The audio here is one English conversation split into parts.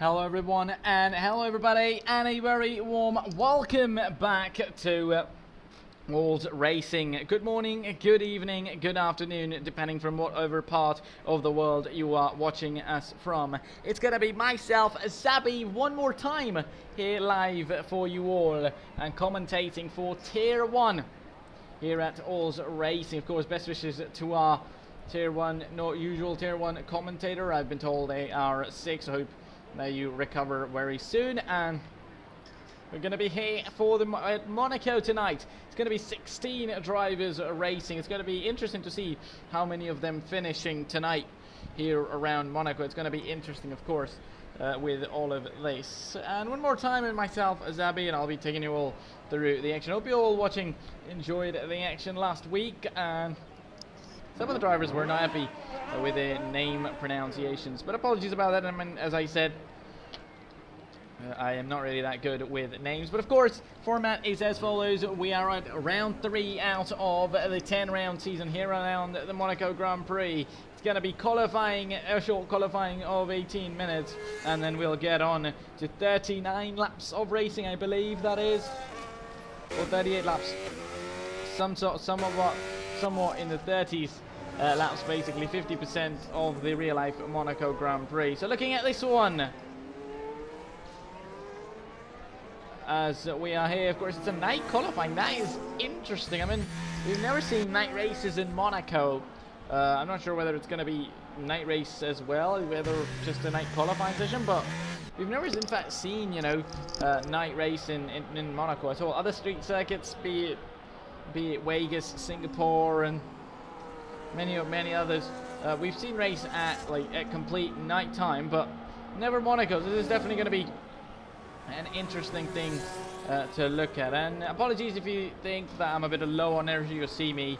Hello everyone, and hello everybody, and a very warm welcome back to World Racing. Good morning, good evening, good afternoon, depending from whatever part of the world you are watching us from. It's gonna be myself, Zabi, one more time here live for you all, and commentating for Tier 1 here at All's Racing. Of course, best wishes to our Tier 1, not usual Tier 1 commentator. I've been told they are sick, so I hope that you recover very soon. And we're going to be here for the Monaco tonight. It's going to be 16 drivers racing. It's going to be interesting to see how many of them finishing tonight here around Monaco. It's going to be interesting, of course, with all of this. And one more time, and myself, Zabi, and I'll be taking you all through the action. Hope you all watching enjoyed the action last week. And some of the drivers were not happy with their name pronunciations, but apologies about that. I mean, as I said, I am not really that good with names, but of course, format is as follows. We are at round 3 out of the 10-round season here around the Monaco Grand Prix. It's going to be qualifying, a short qualifying of 18 minutes, and then we'll get on to 39 laps of racing, I believe that is, or 38 laps, somewhat in the 30s. Laps, basically 50% of the real-life Monaco Grand Prix. So looking at this one, as we are here, of course, it's a night qualifying. That is interesting. I mean, we've never seen night races in Monaco. I'm not sure whether it's going to be night race as well, whether just a night qualifying session, but we've never, in fact, seen, you know, night race in Monaco at all. Other street circuits, be it Vegas, Singapore, and many others, we've seen race at complete night time, but never Monaco. So this is definitely going to be an interesting thing to look at. And apologies if you think that I'm a bit low on energy. You'll see me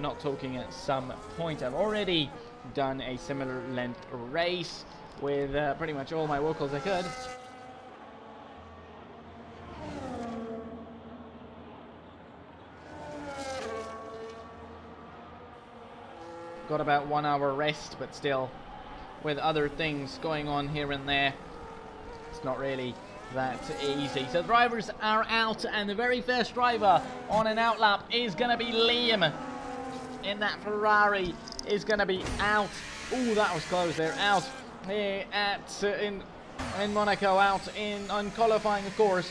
not talking at some point. I've already done a similar length race with pretty much all my vocals I could. Got about 1 hour rest, but still, with other things going on here and there, it's not really that easy. So drivers are out, and the very first driver on an out lap is going to be Liam in that Ferrari. Is going to be out. Oh, that was close there. Out here at in Monaco, out on qualifying, of course.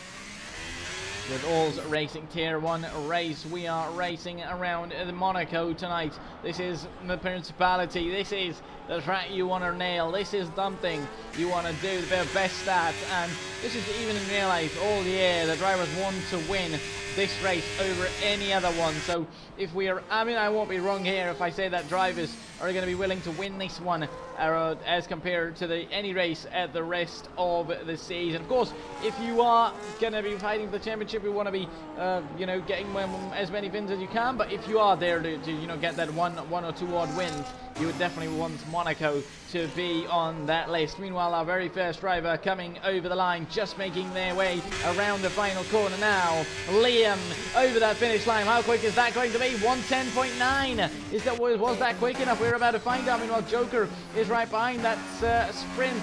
With All's Racing Tier 1 race, we are racing around the Monaco tonight. This is the Principality. This is the track you want to nail. This is something you want to do their best at. And this is even in real life, all year, the drivers want to win this race over any other one. So if we are, I mean, I won't be wrong here if I say that drivers are going to be willing to win this one as compared to any race at the rest of the season. Of course, if you are going to be fighting for the championship, you want to be, you know, getting as many wins as you can. But if you are there to you know, get that one or two odd wins, you would definitely want Monaco to be on that list. Meanwhile, our very first driver coming over the line, just making their way around the final corner now. Liam over that finish line. How quick is that going to be? 110.9. Was that quick enough? We're about to find out. Meanwhile, Joker is right behind that sprint.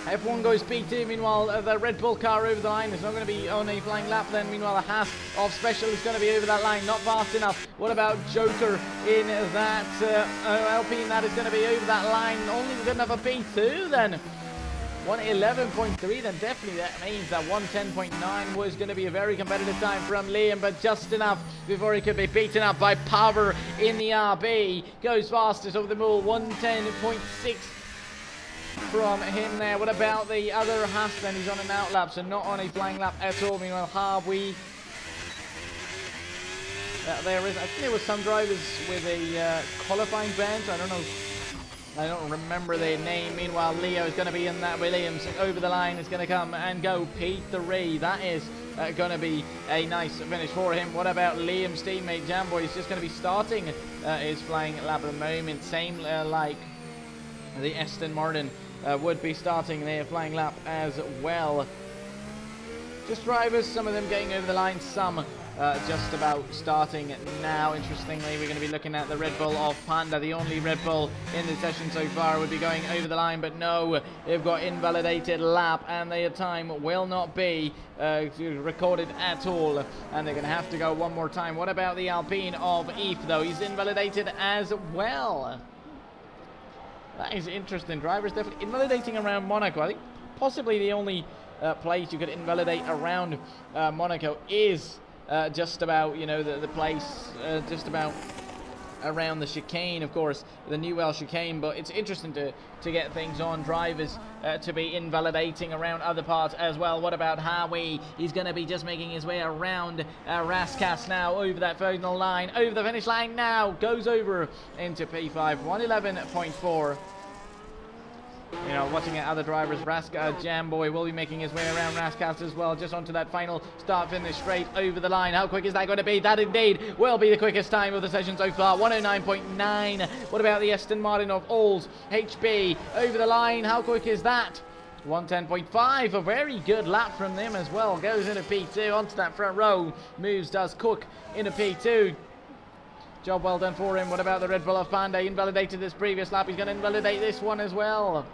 F1 goes P2. Meanwhile, the Red Bull car over the line is not going to be on a flying lap then. Meanwhile, the Haas of Special is going to be over that line. Not fast enough. What about Joker in that Alpine? That is going to be over that line. Only good enough for P2 then. 111.3, then definitely that means that 110.9 was going to be a very competitive time from Liam, but just enough before he could be beaten up by Power in the RB. Goes fastest over the mall, 110.6 from him there. What about the other Haas then? He's on an out lap, so not on a flying lap at all. Meanwhile, Harvey, there is, I think there was some drivers with a qualifying bench. I don't remember their name. Meanwhile, Leo is going to be in that. Williams over the line is going to come and go. P3. That is going to be a nice finish for him. What about Liam's teammate Jamboy? He's just going to be starting his flying lap at the moment. Same like the Aston Martin would be starting their flying lap as well. Just drivers, some of them getting over the line, some just about starting now. Interestingly, we're going to be looking at the Red Bull of Panda. The only Red Bull in the session so far would be going over the line, but no, they've got invalidated lap, and their time will not be recorded at all, and they're going to have to go one more time. What about the Alpine of Eve, though? He's invalidated as well. That is interesting. Drivers definitely invalidating around Monaco. I think possibly the only place you could invalidate around Monaco is just about, you know, the place just about around the chicane, of course, the Newell chicane. But it's interesting to get things on drivers to be invalidating around other parts as well. What about Harvey? He's going to be just making his way around Raskas now, over that final line, over the finish line now, goes over into P5, 111.4. You know, watching at other drivers, Jamboy will be making his way around Raskas as well, just onto that final start-finish straight over the line. How quick is that going to be? That indeed will be the quickest time of the session so far, 109.9. What about the Aston Martin of Olds HB over the line? How quick is that? 110.5, a very good lap from them as well. Goes into P2, onto that front row, moves, does Cook into P2. Job well done for him. What about the Red Bull of Panda? He invalidated this previous lap. He's going to invalidate this one as well.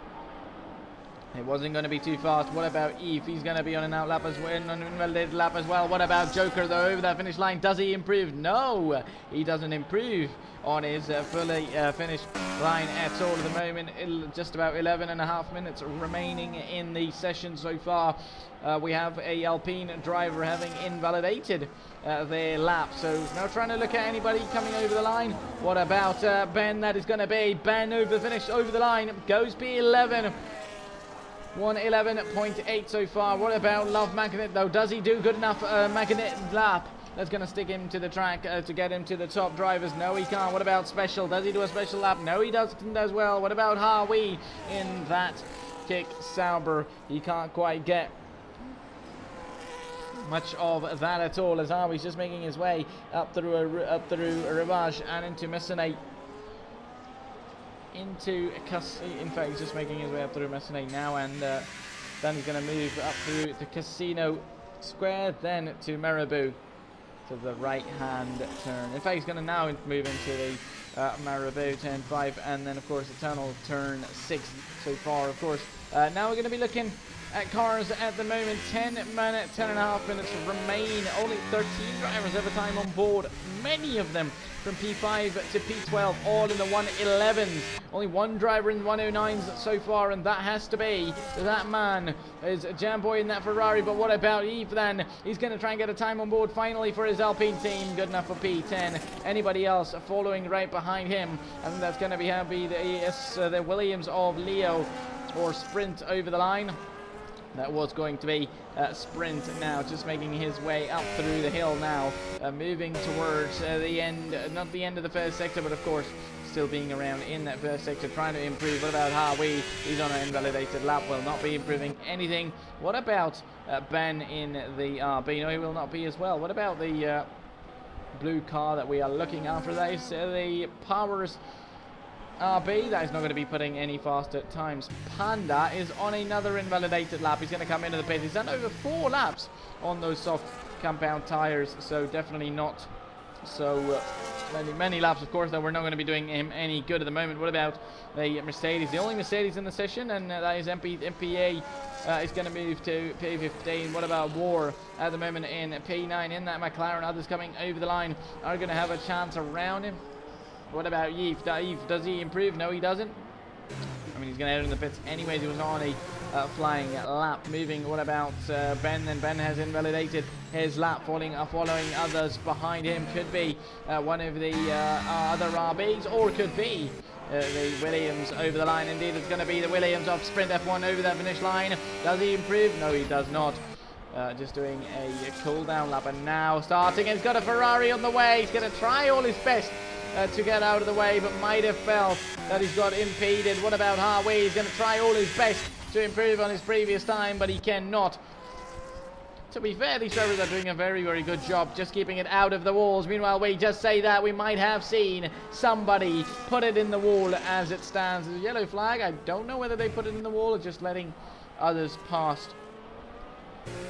It wasn't going to be too fast. What about Eve? He's going to be on an out lap as well, an invalidated lap as well. What about Joker, though, over that finish line? Does he improve? No, he doesn't improve on his fully finished line at all at the moment. Just about 11.5 minutes remaining in the session so far. We have a Alpine driver having invalidated their lap, so now trying to look at anybody coming over the line. What about Ben? That is going to be Ben over the finish, over the line, goes P11. 111.8 so far. What about Love Magnet, though? Does he do good enough Magnet lap? That's going to stick him to the track to get him to the top drivers. No, he can't. What about Special? Does he do a special lap? No, he doesn't as well. What about Harvey in that kick Sauber? He can't quite get much of that at all, as Harvey's just making his way up through a Rivage and into Messinay. In fact, he's just making his way up through Messinay now, and then he's going to move up through the Casino Square, then to Marabou, to the right-hand turn. In fact, he's going to now move into the Marabou turn 5, and then, of course, the tunnel turn 6 so far, of course. Now we're going to be looking at cars at the moment. 10.5 minutes remain. Only 13 drivers have a time on board. Many of them from P5 to P12, all in the 111s. Only one driver in 109s so far, and that has to be that man is Jamboy in that Ferrari. But what about Yves then? He's going to try and get a time on board finally for his Alpine team. Good enough for P10. Anybody else following right behind him? I think that's going to be the Williams of Leo, or Sprint over the line. That was going to be Sprint now, just making his way up through the hill now, moving towards the end, not the end of the first sector, but of course still being around in that first sector, trying to improve. What about Harvey? He's on an invalidated lap, will not be improving anything. What about Ben in the RB? No, he will not be as well. What about the blue car that we are looking after? That is the Powers RB. That is not going to be putting any faster times. Panda is on another invalidated lap. He's going to come into the pit. He's done over 4 laps on those soft compound tires, so definitely not so many laps, of course, that we're not going to be doing him any good at the moment. What about the Mercedes? The only Mercedes in the session, and that is MPA is going to move to P15. What about War at the moment in P9 in that McLaren? Others coming over the line are going to have a chance around him. What about Yves? Does he improve? No, he doesn't. I mean, he's going to head in the pits anyways. He was on a flying lap. Moving. What about Ben? Then Ben has invalidated his lap, following others behind him. Could be one of the other RBs, or could be the Williams over the line. Indeed, it's going to be the Williams of Sprint F1 over that finish line. Does he improve? No, he does not. Just doing a cool down lap, and now starting. He's got a Ferrari on the way. He's going to try all his best to get out of the way, but might have felt that he's got impeded. What about Harvey? He's going to try all his best to improve on his previous time, but he cannot. To be fair, these drivers are doing a very, very good job just keeping it out of the walls. Meanwhile, we just say that we might have seen somebody put it in the wall as it stands. There's a yellow flag. I don't know whether they put it in the wall or just letting others past.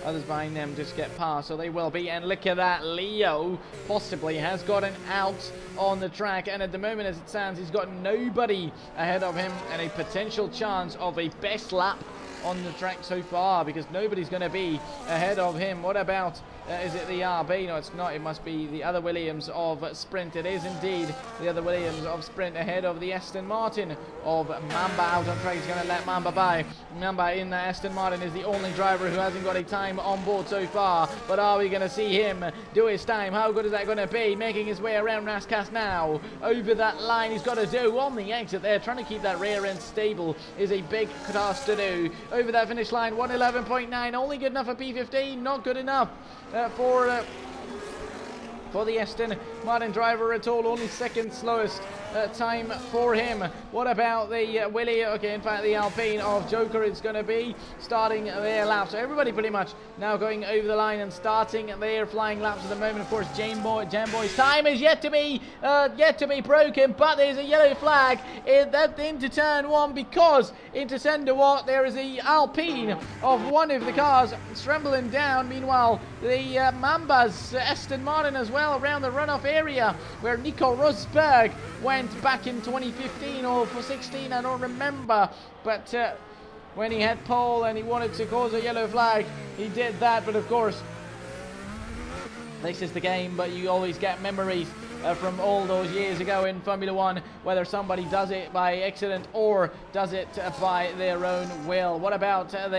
Others behind them just get past, so they will be. And look at that, Leo possibly has gotten out on the track, and at the moment as it stands, he's got nobody ahead of him and a potential chance of a best lap on the track so far, because nobody's going to be ahead of him. What about is it the RB? No, it's not. It must be the other Williams of Sprint. It is indeed the other Williams of Sprint ahead of the Aston Martin of Mamba out on track. He's going to let Mamba by. Mamba in the Aston Martin is the only driver who hasn't got a time on board so far, but are we going to see him do his time? How good is that going to be? Making his way around Raskas now over that line. He's got to do on the exit there, trying to keep that rear end stable is a big task to do. Over that finish line, 111.9, only good enough for P15, not good enough for the Aston Martin driver at all. Only second slowest time for him. What about the Willie? Okay, in fact the Alpine of Joker is going to be starting their lap. So everybody pretty much now going over the line and starting their flying laps at the moment. Of course, Jamboy's time is yet to be broken, but there's a yellow flag into turn one, because into Sender what there is a Alpine of one of the cars scrambling down. Meanwhile, the Mamba's Aston Martin as well around the runoff area where Nico Rosberg went back in 2015 or for 16, I don't remember, but when he had pole and he wanted to cause a yellow flag, he did that. But of course, this is the game, but you always get memories from all those years ago in Formula One, whether somebody does it by accident or does it by their own will. What about with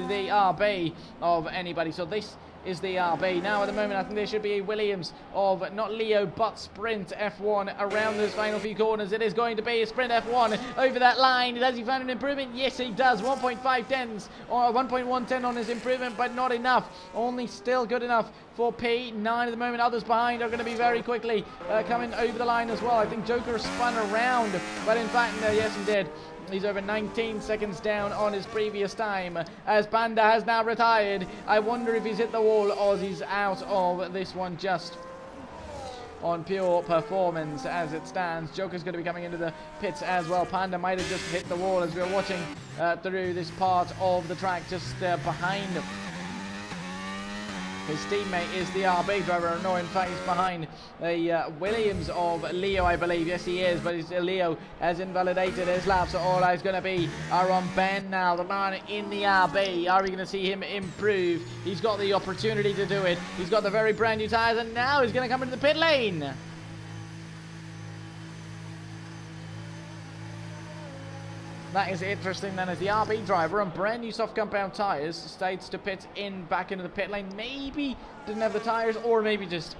the RB of anybody? So this is the RB. Now at the moment I think there should be a Williams of not Leo but Sprint F1 around those final few corners. It is going to be a Sprint F1 over that line. Does he find an improvement? Yes he does. 1.5 or 1.110 on his improvement, but not enough. Only still good enough for P9 at the moment. Others behind are going to be very quickly coming over the line as well. I think Joker spun around, but in fact no, yes he did. He's over 19 seconds down on his previous time, as Panda has now retired. I wonder if he's hit the wall or he's out of this one just on pure performance as it stands. Joker's going to be coming into the pits as well. Panda might have just hit the wall as we're watching through this part of the track, just behind him. His teammate is the RB driver. No, in fact, he's behind the Williams of Leo, I believe. Yes, he is, but Leo has invalidated his lap, so all eyes going to be are on Ben now, the man in the RB. Are we going to see him improve? He's got the opportunity to do it. He's got the very brand new tyres, and now he's going to come into the pit lane. That is interesting then, as the RB driver on brand new soft compound tyres states to pit back into the pit lane. Maybe didn't have the tyres, or maybe just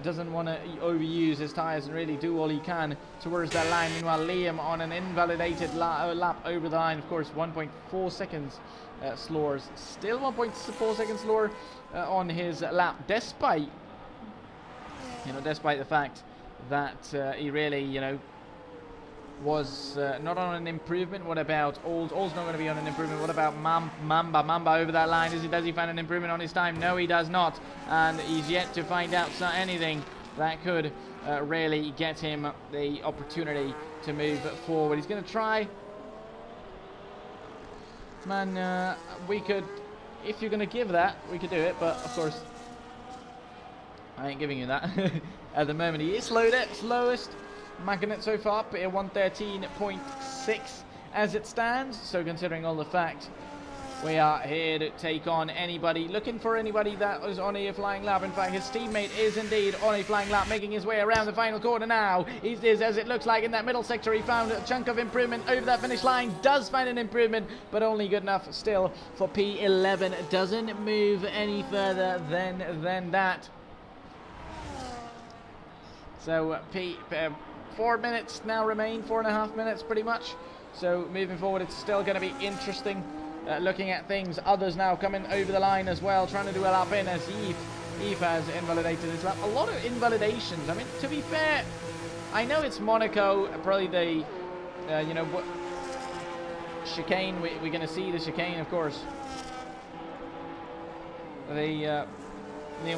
doesn't want to overuse his tyres and really do all he can towards that line. Meanwhile, Liam on an invalidated lap over the line. Of course, 1.4 seconds slower. Still 1.4 seconds slower on his lap, despite the fact that he really, was not on an improvement. What about Old's not going to be on an improvement. What about Mamba over that line? Does he find an improvement on his time? No, he does not, and he's yet to find out anything that could really get him the opportunity to move forward. He's going to try. Man, we could, if you're going to give that, we could do it, but of course I ain't giving you that. At the moment he is slowest magnet so far, but 113.6 as it stands. So considering all the facts, we are here to take on anybody, looking for anybody that is on a flying lap. In fact, his teammate is indeed on a flying lap, making his way around the final corner now. He is, as it looks like, in that middle sector. He found a chunk of improvement over that finish line, does find an improvement, but only good enough still for P11. Doesn't move any further than that. So 4 minutes now remain, 4.5 minutes pretty much. So moving forward, it's still going to be interesting looking at things. Others now coming over the line as well, trying to do a lap in, as Eve has invalidated his lap. A lot of invalidations. I mean, to be fair, I know it's Monaco, probably the chicane. We're going to see the chicane, of course. The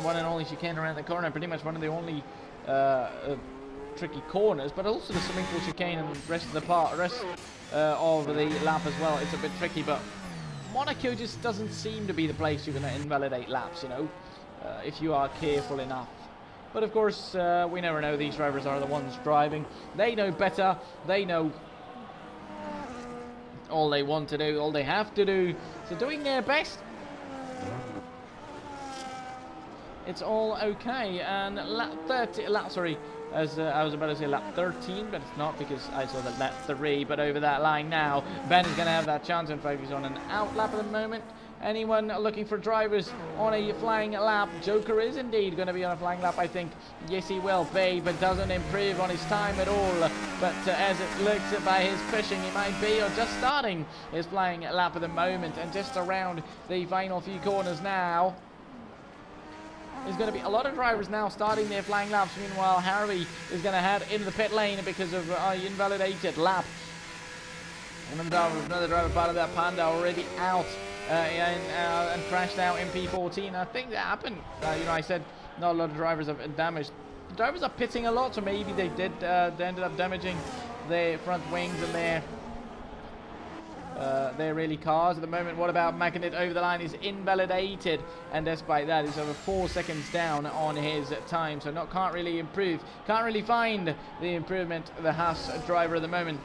one and only chicane around the corner, pretty much one of the only tricky corners, but also the swimming pool chicane and the rest of the of the lap as well. It's a bit tricky, but Monaco just doesn't seem to be the place you're going to invalidate laps, you know, if you are careful enough. But of course, we never know. These drivers are the ones driving. They know better. They know all they want to do, all they have to do. So doing their best. It's all okay. And lap 30, sorry, as I was about to say lap 13, but it's not because I saw that lap 3. But over that line now, Ben is going to have that chance. In fact, he's on an out lap at the moment. Anyone looking for drivers on a flying lap? Joker is indeed going to be on a flying lap, I think. Yes, he will be, but doesn't improve on his time at all. But as it looks by his pushing, he might be or just starting his flying lap at the moment. And just around the final few corners now, there's going to be a lot of drivers now starting their flying laps. Meanwhile, Harvey is going to head into the pit lane because of invalidated lap. Another driver part of that Panda already out and crashed out in P14. I think that happened. You know, I said not a lot of drivers have damaged. The drivers are pitting a lot, so maybe they did. They ended up damaging their front wings and their really cars at the moment. What about Magnet over the line? Is invalidated, and despite that, he's over 4 seconds down on his time. So can't really improve. Can't really find the improvement. The Haas driver at the moment.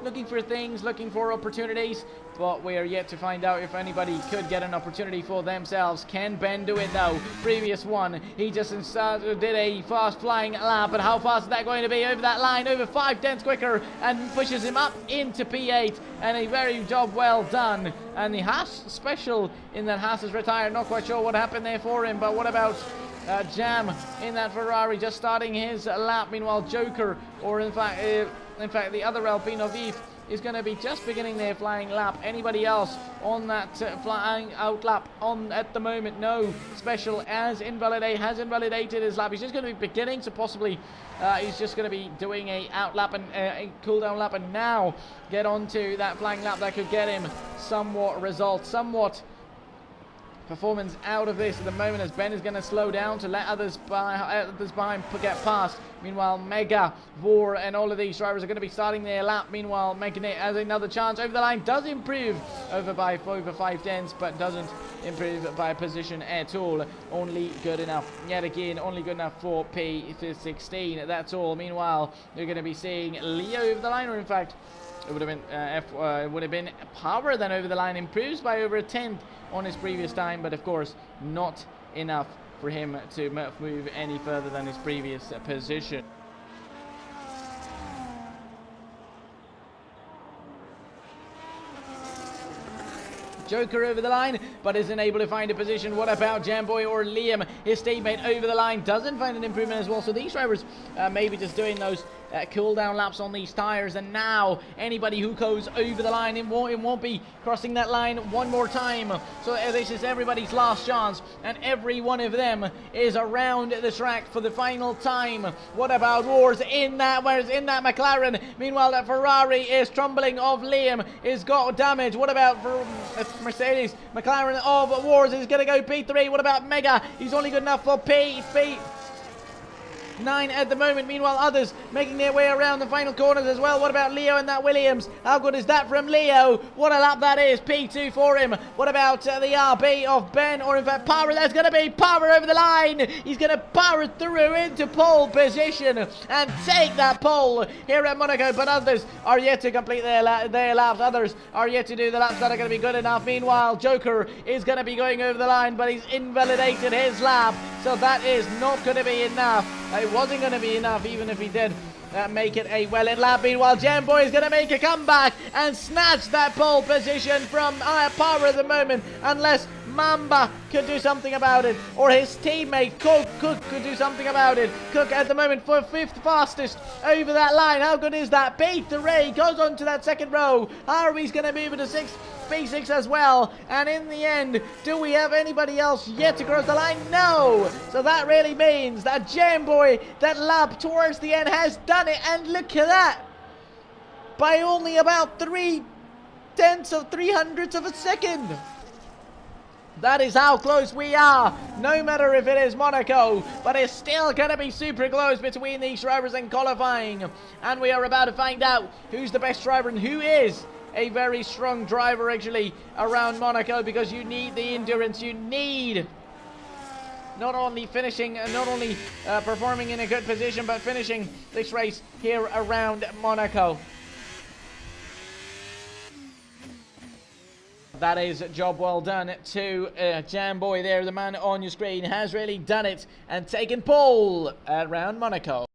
Looking for things, looking for opportunities, but we are yet to find out if anybody could get an opportunity for themselves. Can Ben do it though? Previous one, he just did a fast flying lap, but how fast is that going to be over that line? Over 5 tenths quicker, and pushes him up into P8, and a very job well done. And the Haas special in that Haas is retired. Not quite sure what happened there for him, but what about Jam in that Ferrari just starting his lap? Meanwhile, Joker, or in fact, the other Alpine Vive is going to be just beginning their flying lap. Anybody else on that flying out lap on at the moment? No. Special has invalidated his lap. He's just going to be beginning, so possibly he's just going to be doing a out lap and a cool down lap, and now get onto that flying lap that could get him somewhat performance out of this at the moment, as Ben is going to slow down to let others behind get past. Meanwhile, Mega, Vor, and all of these drivers are going to be starting their lap. Meanwhile, Magnet has another chance over the line, does improve over 5 tenths, but doesn't improve by position at all. Only good enough, yet again, only good enough for P16. That's all. Meanwhile, you're going to be seeing Leo over the line, or in fact, it would have been Power then over the line, improves by over a tenth on his previous time, but of course not enough for him to move any further than his previous position. Joker over the line, but isn't able to find a position. What about Jamboy or Liam? His teammate over the line doesn't find an improvement as well. So these drivers maybe just doing those cool down laps on these tires, and now anybody who goes over the line, it won't be crossing that line one more time. So this is everybody's last chance, and every one of them is around the track for the final time. What about Wars in that McLaren? Meanwhile, that Ferrari is trembling of Liam, is got damage. What about Mercedes? McLaren of Wars is going to go P3. What about Mega? He's only good enough for P9 at the moment. Meanwhile, others making their way around the final corners as well. What about Leo and that Williams? How good is that from Leo? What a lap that is. P2 for him. What about the RB of Ben, or in fact Power? There's going to be Power over the line. He's going to power through into pole position and take that pole here at Monaco, but others are yet to complete their laps. Others are yet to do the laps that are going to be good enough. Meanwhile, Joker is going to be going over the line, but he's invalidated his lap, so that is not going to be enough. It wasn't going to be enough even if he did make it a well-lit lap. Meanwhile, Jamboy is going to make a comeback and snatch that pole position from Power at the moment, unless Mamba could do something about it, or his teammate Cook could do something about it. Cook at the moment for 5th fastest over that line. How good is that? P3 goes on to that second row. Harvey's going to move into 6th. P6 as well, and in the end, do we have anybody else yet to cross the line? No! So that really means that Jamboy, that lap towards the end, has done it, and look at that! By only about 3 hundredths of a second! That is how close we are, no matter if it is Monaco, but it's still going to be super close between these drivers in qualifying, and we are about to find out who's the best driver and who is a very strong driver actually around Monaco, because you need the endurance, you need not only finishing, not only performing in a good position, but finishing this race here around Monaco. That is a job well done to Jamboy there. The man on your screen has really done it and taken pole around Monaco.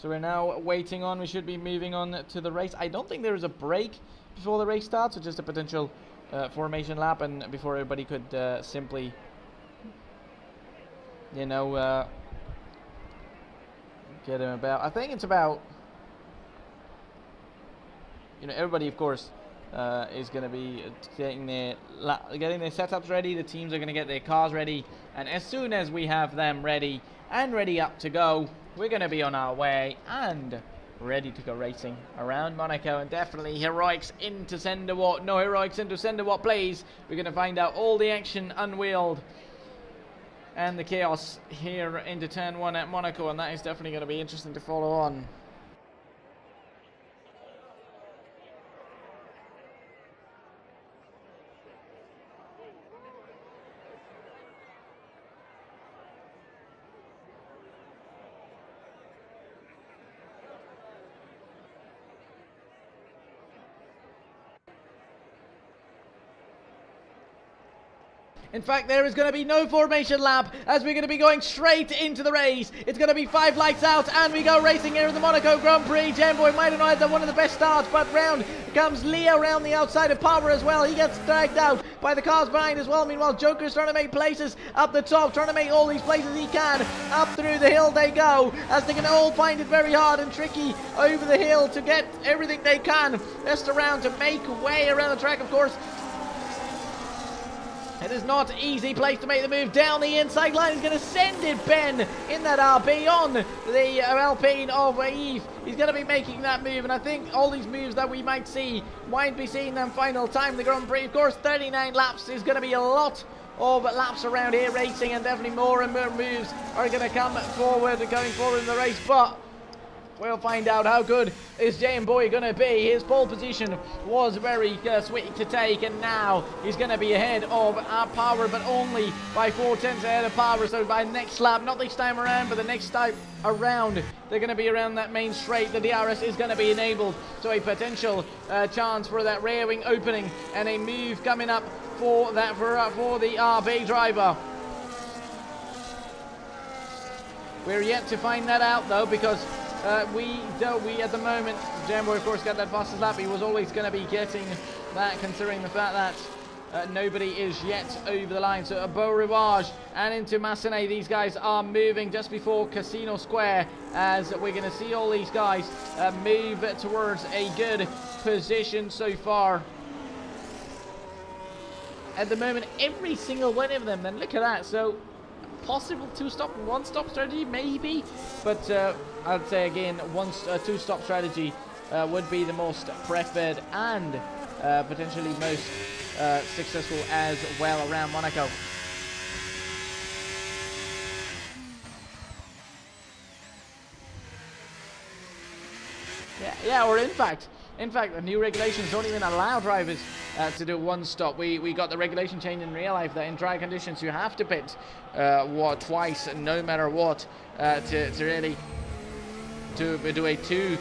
So we're now waiting on, we should be moving on to the race. I don't think there is a break before the race starts, so just a potential formation lap, and before everybody could simply, you know, get him about. I think it's about, you know, everybody of course is going to be getting their setups ready. The teams are going to get their cars ready, and as soon as we have them ready and ready up to go, we're going to be on our way and ready to go racing around Monaco. And definitely heroics into Sender What. No heroics into Sender What, please. We're going to find out all the action unwheeled and the chaos here into turn 1 at Monaco, and that is definitely going to be interesting to follow on. In fact, there is going to be no formation lap, as we're going to be going straight into the race. It's going to be 5 lights out, and we go racing here in the Monaco Grand Prix. Jamboy might have had one of the best starts, but round comes Leo around the outside of Power as well. He gets dragged out by the cars behind as well. Meanwhile, Joker's trying to make places up the top, trying to make all these places he can. Up through the hill they go, as they can all find it very hard and tricky over the hill to get everything they can just around to make way around the track, of course. It is not easy place to make the move down the inside line. He's going to send it, Ben, in that RB on the Alpine of Eve. He's going to be making that move, and I think all these moves that we might be seeing them final time the Grand Prix. Of course, 39 laps is going to be a lot of laps around here racing, and definitely more and more moves are going to come forward, going forward in the race, but we'll find out how good is Jamboy going to be. His pole position was very sweet to take, and now he's going to be ahead of our Power, but only by 4/10 ahead of Power. So by next lap, not this time around, but the next time around, they're going to be around that main straight. The DRS is going to be enabled, so a potential chance for that rear wing opening and a move coming up for that for the RB driver. We're yet to find that out though, because we at the moment, Jamboy of course got that fastest lap. He was always going to be getting that, considering the fact that nobody is yet over the line. So a Beau Rivage and into Massenet, these guys are moving just before Casino Square, as we're going to see all these guys move towards a good position so far. At the moment, every single one of them, then look at that. So possible 2-stop, 1-stop strategy maybe, but I'd say again, 2-stop strategy would be the most preferred and potentially most successful as well around Monaco. Yeah, or in fact, the new regulations don't even allow drivers to do 1-stop. We got the regulation change in real life that in dry conditions you have to pit twice, no matter what, to really do a 2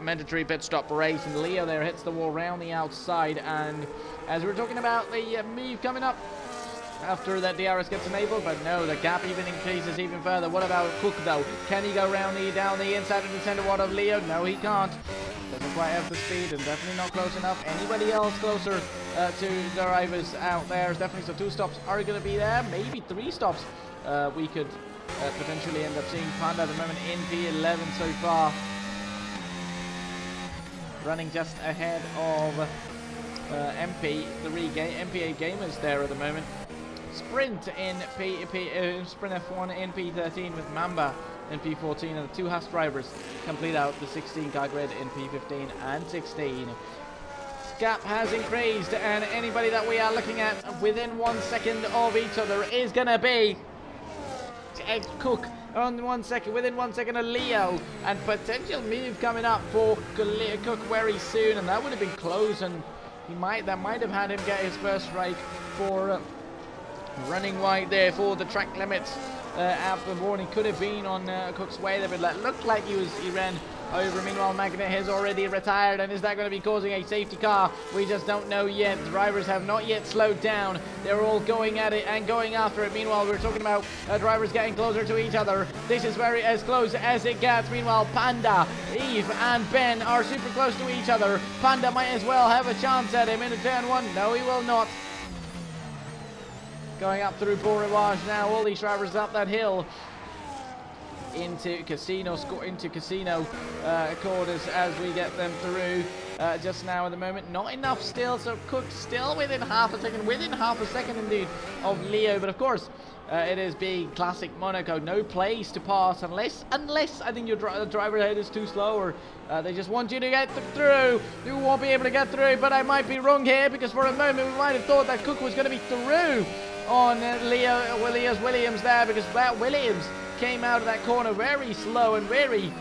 mandatory pit stop race. And Leo there hits the wall round the outside, and as we were talking about the move coming up after that DRS gets enabled, but no, the gap even increases even further. What about Cook though? Can he go down the inside of the center one of Leo? No, he can't. Doesn't quite have the speed, and definitely not close enough. Anybody else closer to the drivers out there? Definitely, so 2 stops are going to be there. Maybe 3 stops we could potentially end up seeing. Panda at the moment in P11 so far, running just ahead of MPA Gamers there at the moment. Sprint in Sprint F1 in P13 with Mamba in P14, and the two Haas drivers complete out the 16 car grid in P15 and 16. Gap has increased, and anybody that we are looking at within 1 second of each other is going to be Cook on within 1 second of Leo, and potential move coming up for Cook very soon, and that would have been close, and that might have had him get his first strike for running wide there for the track limits after the warning. Could have been on Cook's way there, but it looked like he ran over. Meanwhile, Magnet has already retired, and is that going to be causing a safety car? We just don't know yet. Drivers have not yet slowed down. They're all going at it and going after it. Meanwhile, we're talking about drivers getting closer to each other. This is very as close as it gets. Meanwhile, Panda, Eve, and Ben are super close to each other. Panda might as well have a chance at him into turn one. No, he will not. Going up through Beaurivage now. All these drivers up that hill into casino corners as we get them through just now at the moment. Not enough still, so Cook still within half a second indeed of Leo, but of course it is being classic Monaco, no place to pass unless I think your driver head is too slow, or they just want you to get through. You won't be able to get through, but I might be wrong here, because for a moment we might have thought that Cook was going to be through on Williams there, because that Williams came out of that corner very slow and very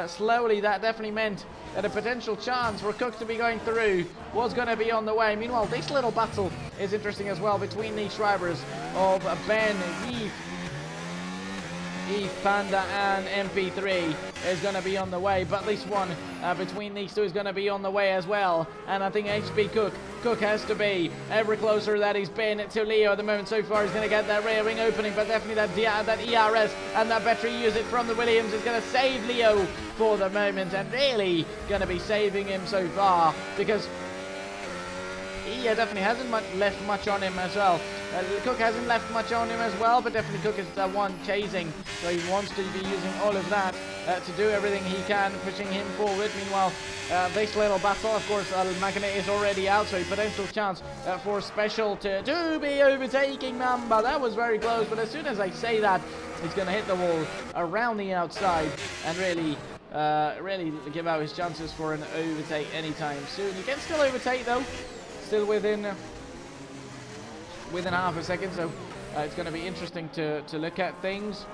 slowly. That definitely meant that a potential chance for Cook to be going through was going to be on the way. Meanwhile, this little battle is interesting as well between these drivers of Ben, Eve, Panda, and MP3 is going to be on the way, but this one between these two is going to be on the way as well. And I think HP Cook has to be ever closer that he's been to Leo at the moment so far. He's going to get that rear wing opening, but definitely that ERS and that battery usage from the Williams is going to save Leo for the moment, and really going to be saving him so far, because he definitely hasn't left much on him as well. Cook hasn't left much on him as well, but definitely Cook is the one chasing, so he wants to be using all of that to do everything he can, pushing him forward. Meanwhile, this little battle, of course, Magnet is already out, so a potential chance for Special to be overtaking Mamba. That was very close, but as soon as I say that, he's going to hit the wall around the outside and really give out his chances for an overtake anytime soon. He can still overtake though, still within half a second, so it's going to be interesting to look at things.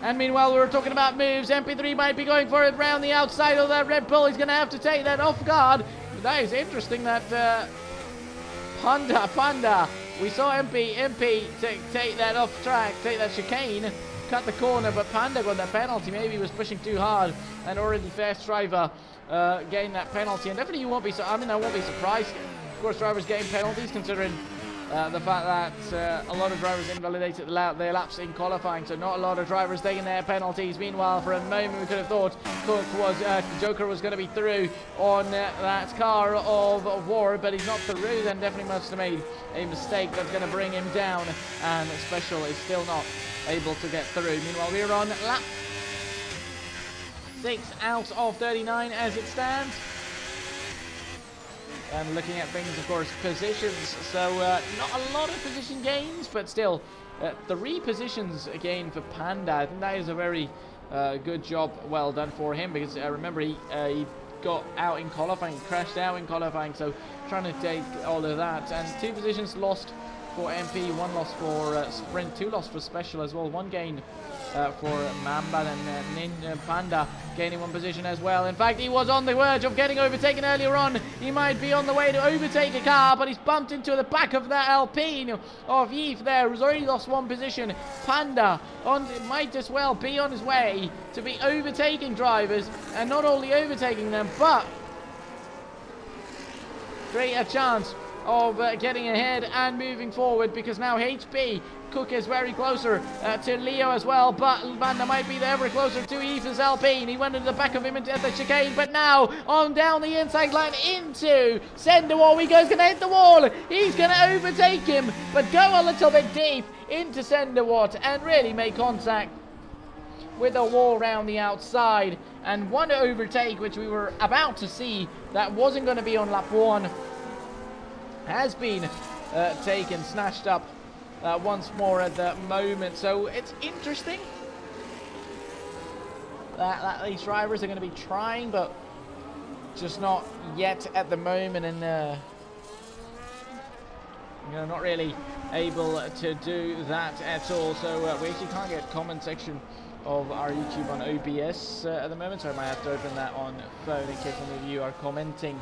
And meanwhile, we were talking about moves. MP3 might be going for it round the outside of that Red Bull. He's going to have to take that off guard. But that is interesting that Panda, we saw MP take that off track, take that chicane, cut the corner, but Panda got that penalty. Maybe he was pushing too hard, and already first driver getting that penalty. And definitely I won't be surprised. Of course, drivers getting penalties, considering the fact that a lot of drivers invalidated their laps in qualifying, so not a lot of drivers taking their penalties. Meanwhile, for a moment we could have thought Joker was going to be through on that car of war, but he's not through. Then definitely must have made a mistake that's going to bring him down, and Special is still not able to get through. Meanwhile, we're on lap 6 out of 39 as it stands. And looking at things, of course, positions, so not a lot of position gains, but still 3 positions again for Panda. I think that is a very good job, well done for him, because remember he got out in qualifying, crashed out in qualifying, so trying to take all of that. And 2 positions lost for MP, 1 loss for Sprint, 2 loss for Special as well, 1 gain for Mamba, and Panda gaining 1 position as well. In fact, he was on the verge of getting overtaken earlier on. He might be on the way to overtake a car, but he's bumped into the back of that Alpine of Yves there, who's already lost 1 position. Panda might as well be on his way to be overtaking drivers, and not only overtaking them, but create a chance of getting ahead and moving forward, because now HP Cook is very closer to Leo as well, but Panda might be ever closer to Ethan's Alpine. He went into the back of him into the chicane, but now on down the inside line into Senderwall. He's going to hit the wall. He's going to overtake him, but go a little bit deep into Senderwatt and really make contact with a wall around the outside. And one overtake, which we were about to see, that wasn't going to be on lap 1, has been taken, snatched up once more at the moment. So it's interesting that these drivers are going to be trying, but just not yet at the moment, and not really able to do that at all. So we actually can't get comment section of our YouTube on OBS at the moment, so I might have to open that on phone in case any of you are commenting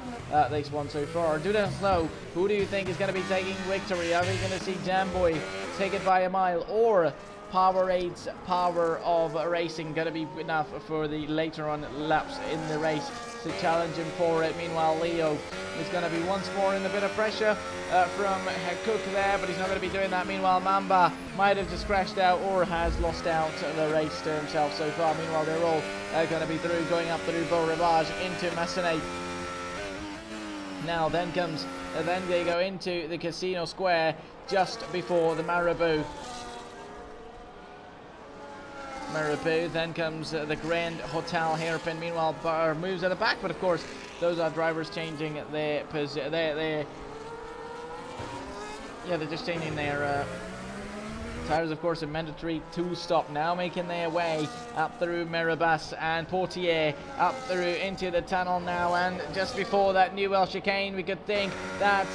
this one so far. Do let us know, who do you think is going to be taking victory? Are we going to see Jamboy take it by a mile, or Powerade's Power of Racing going to be enough for the later on laps in the race to challenge him for it? Meanwhile, Leo is going to be once more in a bit of pressure from Cook there, but he's not going to be doing that. Meanwhile, Mamba might have just crashed out or has lost out the race to himself so far. Meanwhile, they're all going to be through, going up through Beau Rivage into Massenet. Now then they go into the Casino Square just before the Marabou. Then comes the Grand Hotel hairpin. Meanwhile, Barr moves at the back, but of course those are drivers changing their position. They're just changing their tires. Of course, a mandatory 2-stop now, making their way up through Meribas and Portier, up through into the tunnel now, and just before that Newell chicane, we could think that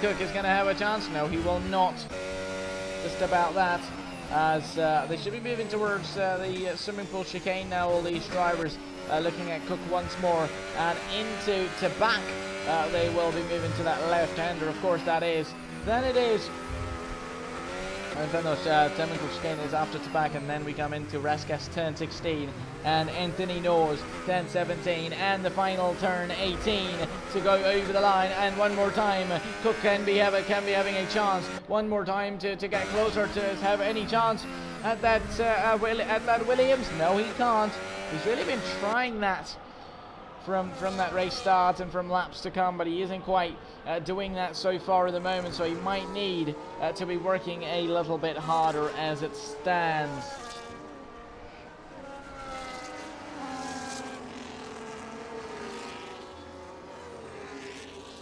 Cook is going to have a chance. No, he will not. Just about that, as they should be moving towards the swimming pool chicane now. All these drivers looking at Cook once more, and into to back they will be moving to that left-hander. Of course that is. Then it is. And then those technical chicane is after to back, and then we come into Raskas turn 16 and Anthony Nors turn 17, and the final turn 18 to go over the line. And one more time, Cook can be having a chance. One more time to get closer, to have any chance at that Williams. No, he can't. He's really been trying that from that race start and from laps to come, but he isn't quite doing that so far at the moment, so he might need to be working a little bit harder as it stands.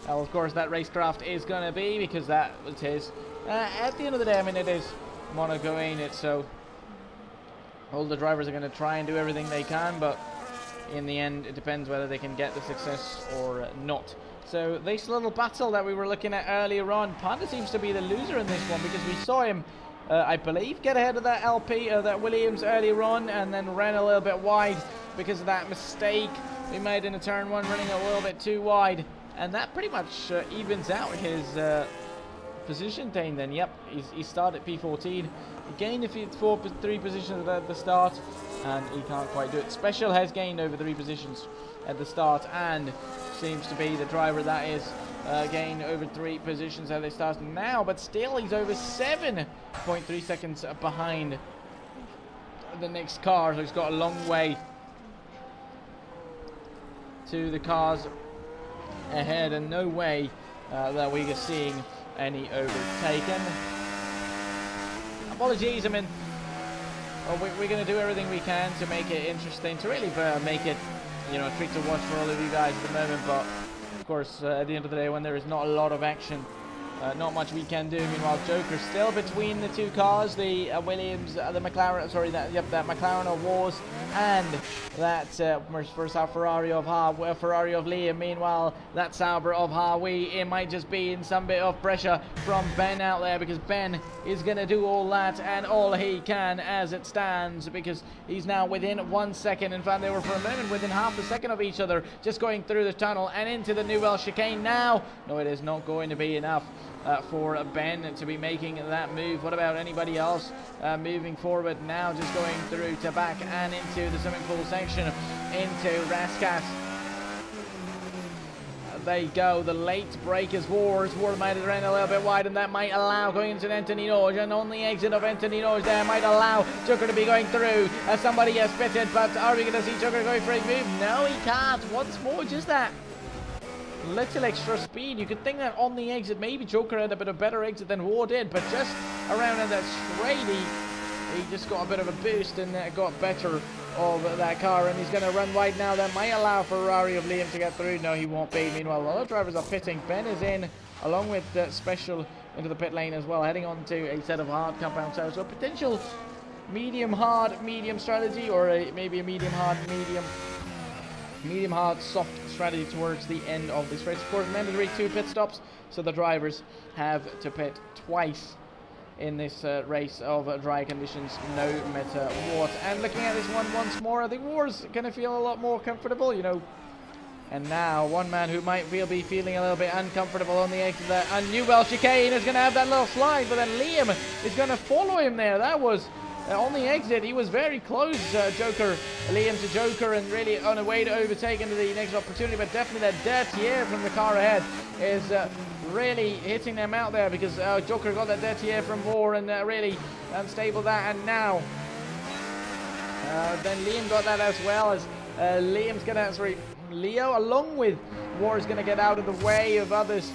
Well, of course, that racecraft is going to be, because that was his. At the end of the day, I mean, it is Monaco, ain't it? So all the drivers are going to try and do everything they can, but in the end, it depends whether they can get the success or not. So this little battle that we were looking at earlier on, Panda seems to be the loser in this one, because we saw him, I believe, get ahead of that that Williams earlier on, and then ran a little bit wide because of that mistake we made in a turn 1, running a little bit too wide, and that pretty much evens out his position then. Yep, he started P14. He gained 3 positions at the start, and he can't quite do it. Special has gained over 3 positions at the start, and seems to be the driver that is gained over 3 positions at the start now, but still he's over 7.3 seconds behind the next car, so he's got a long way to the cars ahead, and no way that we are seeing any overtaken. Apologies, I mean, we're going to do everything we can to make it interesting, to really make it, a treat to watch for all of you guys at the moment. But of course, at the end of the day, when there is not a lot of action, not much we can do. Meanwhile, Joker still between the 2 cars, the Williams, the McLaren, sorry, that McLaren of Wars, and that Ferrari of Liam. Meanwhile, that Sauber of Harwee, it might just be in some bit of pressure from Ben out there, because Ben is going to do all that and all he can as it stands, because he's now within 1 second. In fact, they were for a moment within half a second of each other, just going through the tunnel and into the Newell chicane now. No, it is not going to be enough for Ben to be making that move. What about anybody else moving forward now, just going through to back and into the swimming pool section, into Raskas. There you go, the late breakers. Ward might have ran a little bit wide, and that might allow going into Anthony Norge, and on the exit of Anthony Norge there might allow Joker to be going through. Somebody has pitted, but are we going to see Joker going for a move? No, he can't. Once more, just that little extra speed. You could think that on the exit, maybe Joker had a bit of better exit than Ward did, but just around in that straight, he just got a bit of a boost and got better of that car, and he's going to run wide now. That might allow Ferrari of Liam to get through. No, he won't be. Meanwhile, a lot of drivers are pitting. Ben is in, along with Special into the pit lane as well, heading on to a set of hard compound tires. So potential medium hard, medium strategy, or maybe a medium hard, medium hard, soft strategy towards the end of this race. Of course, mandatory 2 pit stops, so the drivers have to pit twice in this race of dry conditions, no matter what. And looking at this one once more, I think War's gonna feel a lot more comfortable, you know. And now one man who might be feeling a little bit uncomfortable on the exit of that Newell chicane is gonna have that little slide, but then Liam is gonna follow him there. That was on the exit. He was very close, Liam to Joker, and really on a way to overtake into the next opportunity. But definitely that dirty air from the car ahead is really hitting them out there, because Joker got that dirty air from War and really unstable that. And now then Liam got that as well, as Liam's gonna, Leo along with War is gonna get out of the way of others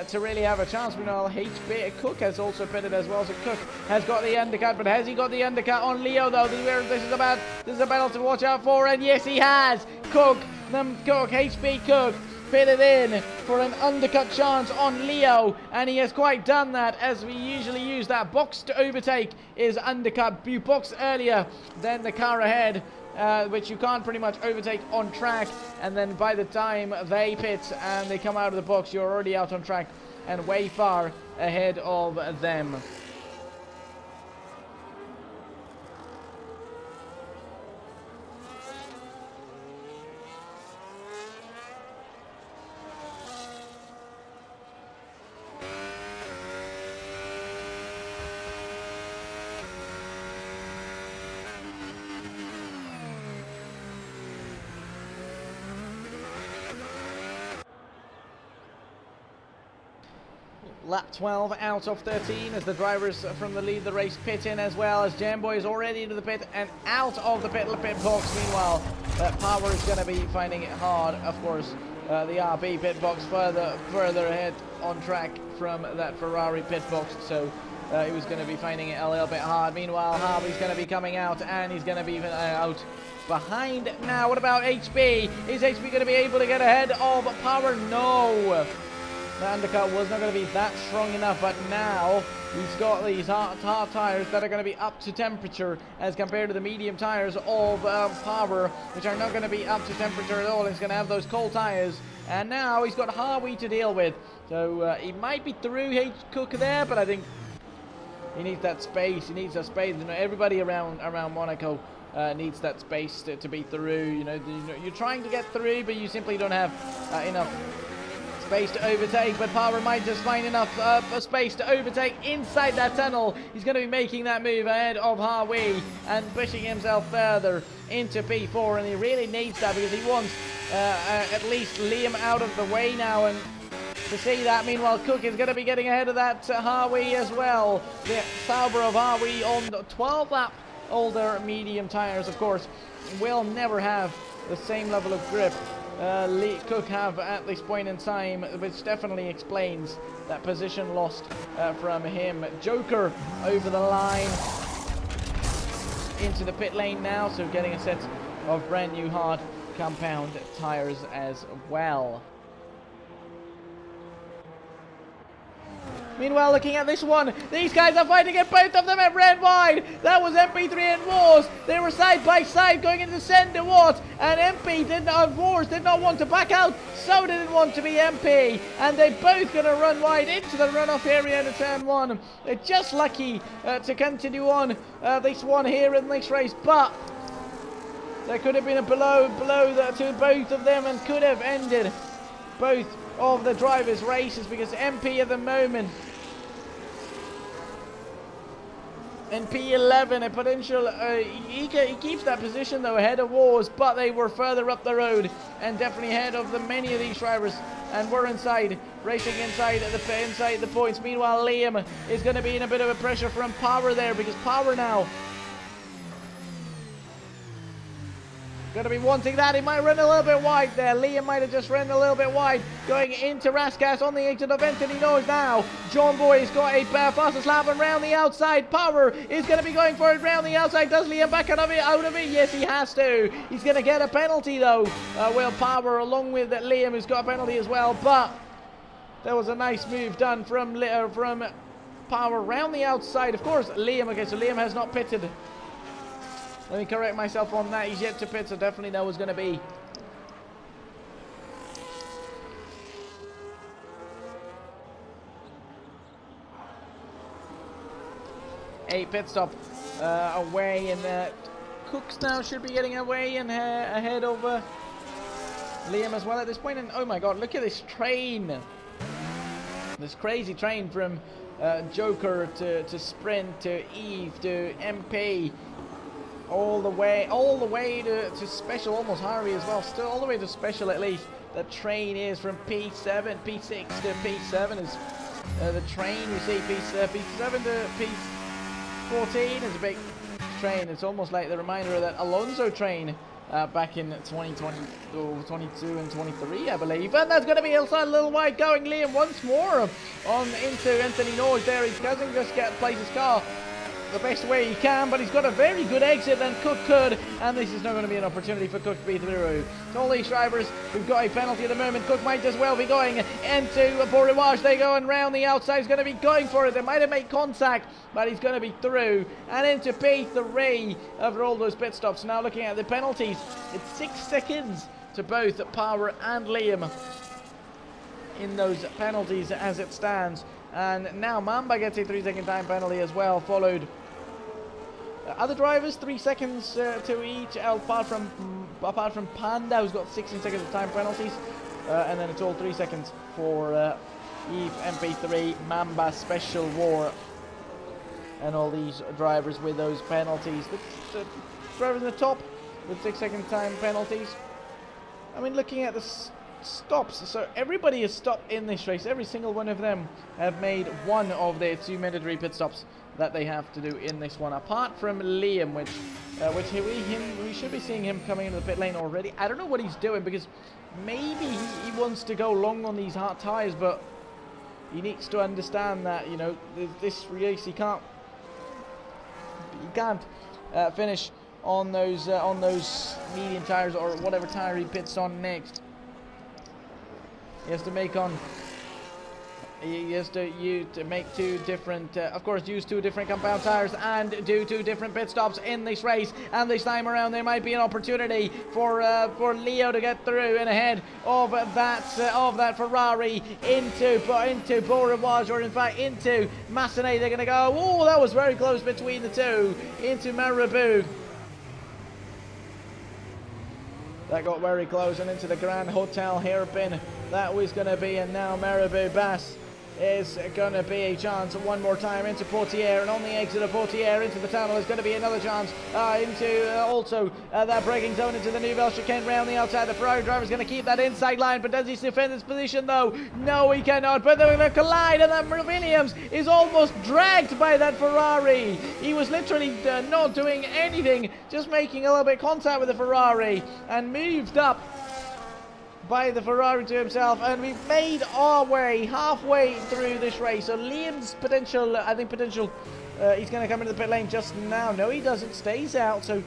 to really have a chance. Meanwhile, HB Cook has also pitted as well, so Cook has got the undercut, but has he got the undercut on Leo though? This is a battle to watch out for, and yes, he has. HB Cook pitted in for an undercut chance on Leo, and he has quite done that, as we usually use that box to overtake is undercut. You box earlier than the car ahead, which you can't pretty much overtake on track, and then by the time they pit and they come out of the box, you're already out on track and way far ahead of them. Lap 12 out of 13 as the drivers from the lead the race pit in, as well as Jamboy is already into the pit and out of the pit box. Meanwhile, Power is going to be finding it hard, of course. The RB pit box further ahead on track from that Ferrari pit box, so he was going to be finding it a little bit hard. Meanwhile, Harvey's going to be coming out, and he's going to be out behind now. What about HB? Is HB going to be able to get ahead of Power? No. The undercut was not going to be that strong enough, but now he's got these hard tires that are going to be up to temperature as compared to the medium tires of Power, which are not going to be up to temperature at all. He's going to have those cold tires, and now he's got Harvey to deal with. So he might be through H. Cook there, but I think he needs that space. He needs that space. You know, everybody around Monaco needs that space to be through. You know, you're trying to get through, but you simply don't have enough space to overtake. But Power might just find enough space to overtake inside that tunnel. He's going to be making that move ahead of Harvey and pushing himself further into P4, and he really needs that because he wants at least Liam out of the way now. And to see that, meanwhile, Cook is going to be getting ahead of that Harvey as well. The Sauber of Harvey on the 12-lap older medium tires, of course, will never have the same level of grip Cook have at this point in time, which definitely explains that position lost from him. Joker over the line into the pit lane now, so getting a set of brand new hard compound tires as well. Meanwhile, looking at this one, these guys are fighting it, both of them at red wide. That was MP3 and Wars. They were side by side going into the center Wars, and Wars did not want to back out, so didn't want to be MP, and they both going to run wide into the runoff area into turn one. They're just lucky to continue on this one here in this race, but there could have been a blow to both of them and could have ended both of the drivers' races, because MP at the moment in P11, a potential, he keeps that position though ahead of Wars, but they were further up the road and definitely ahead of many of these drivers, and we're racing inside the points. Meanwhile, Liam is going to be in a bit of a pressure from Power there, because Power now Going to be wanting that. He might run a little bit wide there. Liam might have just run a little bit wide. Going into Raskas on the exit of Anthony knows now. John Boy's got a fastest lap and round the outside. Power is going to be going for it round the outside. Does Liam back out of it? Yes, he has to. He's going to get a penalty though. Will Power along with Liam, who's got a penalty as well. But there was a nice move done from Power round the outside. Of course, Liam. Okay, so Liam has not pitted. Let me correct myself on that. He's yet to pit, so definitely that was going to be a pit stop away, and Cooks now should be getting away and ahead of Liam as well at this point. And oh my god, look at this train, this crazy train from Joker to Sprint to Eve to MP. All the way to Special, almost Harvey as well. Still all the way to Special at least. The train is from P7, P6 to P7 is the train. You see P7 to P14 is a big train. It's almost like the reminder of that Alonso train back in 2020, 22 and 23, I believe. And that's going to be outside a little wide going. Liam once more on into Anthony Norris there. He doesn't just get place his car the best way he can, but he's got a very good exit and Cook could, and this is not going to be an opportunity for Cook to be through. So all these drivers who've got a penalty at the moment, Cook might as well be going into Beau Rivage. They go and round the outside. He's going to be going for it. They might have made contact, but he's going to be through and into P3 after all those pit stops. Now looking at the penalties, it's 6 seconds to both Power and Liam in those penalties as it stands. And now Mamba gets a 3-second time penalty as well, followed other drivers 3 seconds to each, apart from Panda, who's got 16 seconds of time penalties, and then it's all 3 seconds for Eve, MP3, Mamba, Special War, and all these drivers with those penalties. The drivers in the top with 6-second time penalties. I mean, looking at the stops, so everybody has stopped in this race. Every single one of them have made one of their 2 mandatory pit stops that they have to do in this one, apart from Liam, which we should be seeing him coming into the pit lane already. I don't know what he's doing, because maybe he wants to go long on these hard tires, but he needs to understand that, you know, this race he can't finish on those medium tires or whatever tire he pits on next. He has to make on. He has to make 2 different, of course, use 2 different compound tires and do 2 different pit stops in this race. And this time around, there might be an opportunity for Leo to get through and ahead of that Ferrari into Beau Rivage, or in fact into Massenet. They're going to go. Oh, that was very close between the 2 into Marabou. That got very close, and into the Grand Hotel hairpin that was going to be, and now Marabou Bass is going to be a chance one more time into Portier, and on the exit of Portier into the tunnel is going to be another chance into also that braking zone into the Nouvelle Chicane round the outside. The Ferrari driver is going to keep that inside line, but does he defend his position though? No, he cannot, but they're going to collide, and that Williams is almost dragged by that Ferrari. He was literally not doing anything, just making a little bit of contact with the Ferrari, and moved up by the Ferrari to himself, and we've made our way halfway through this race. So Liam's potential, he's going to come into the pit lane just now. No, he doesn't, stays out, so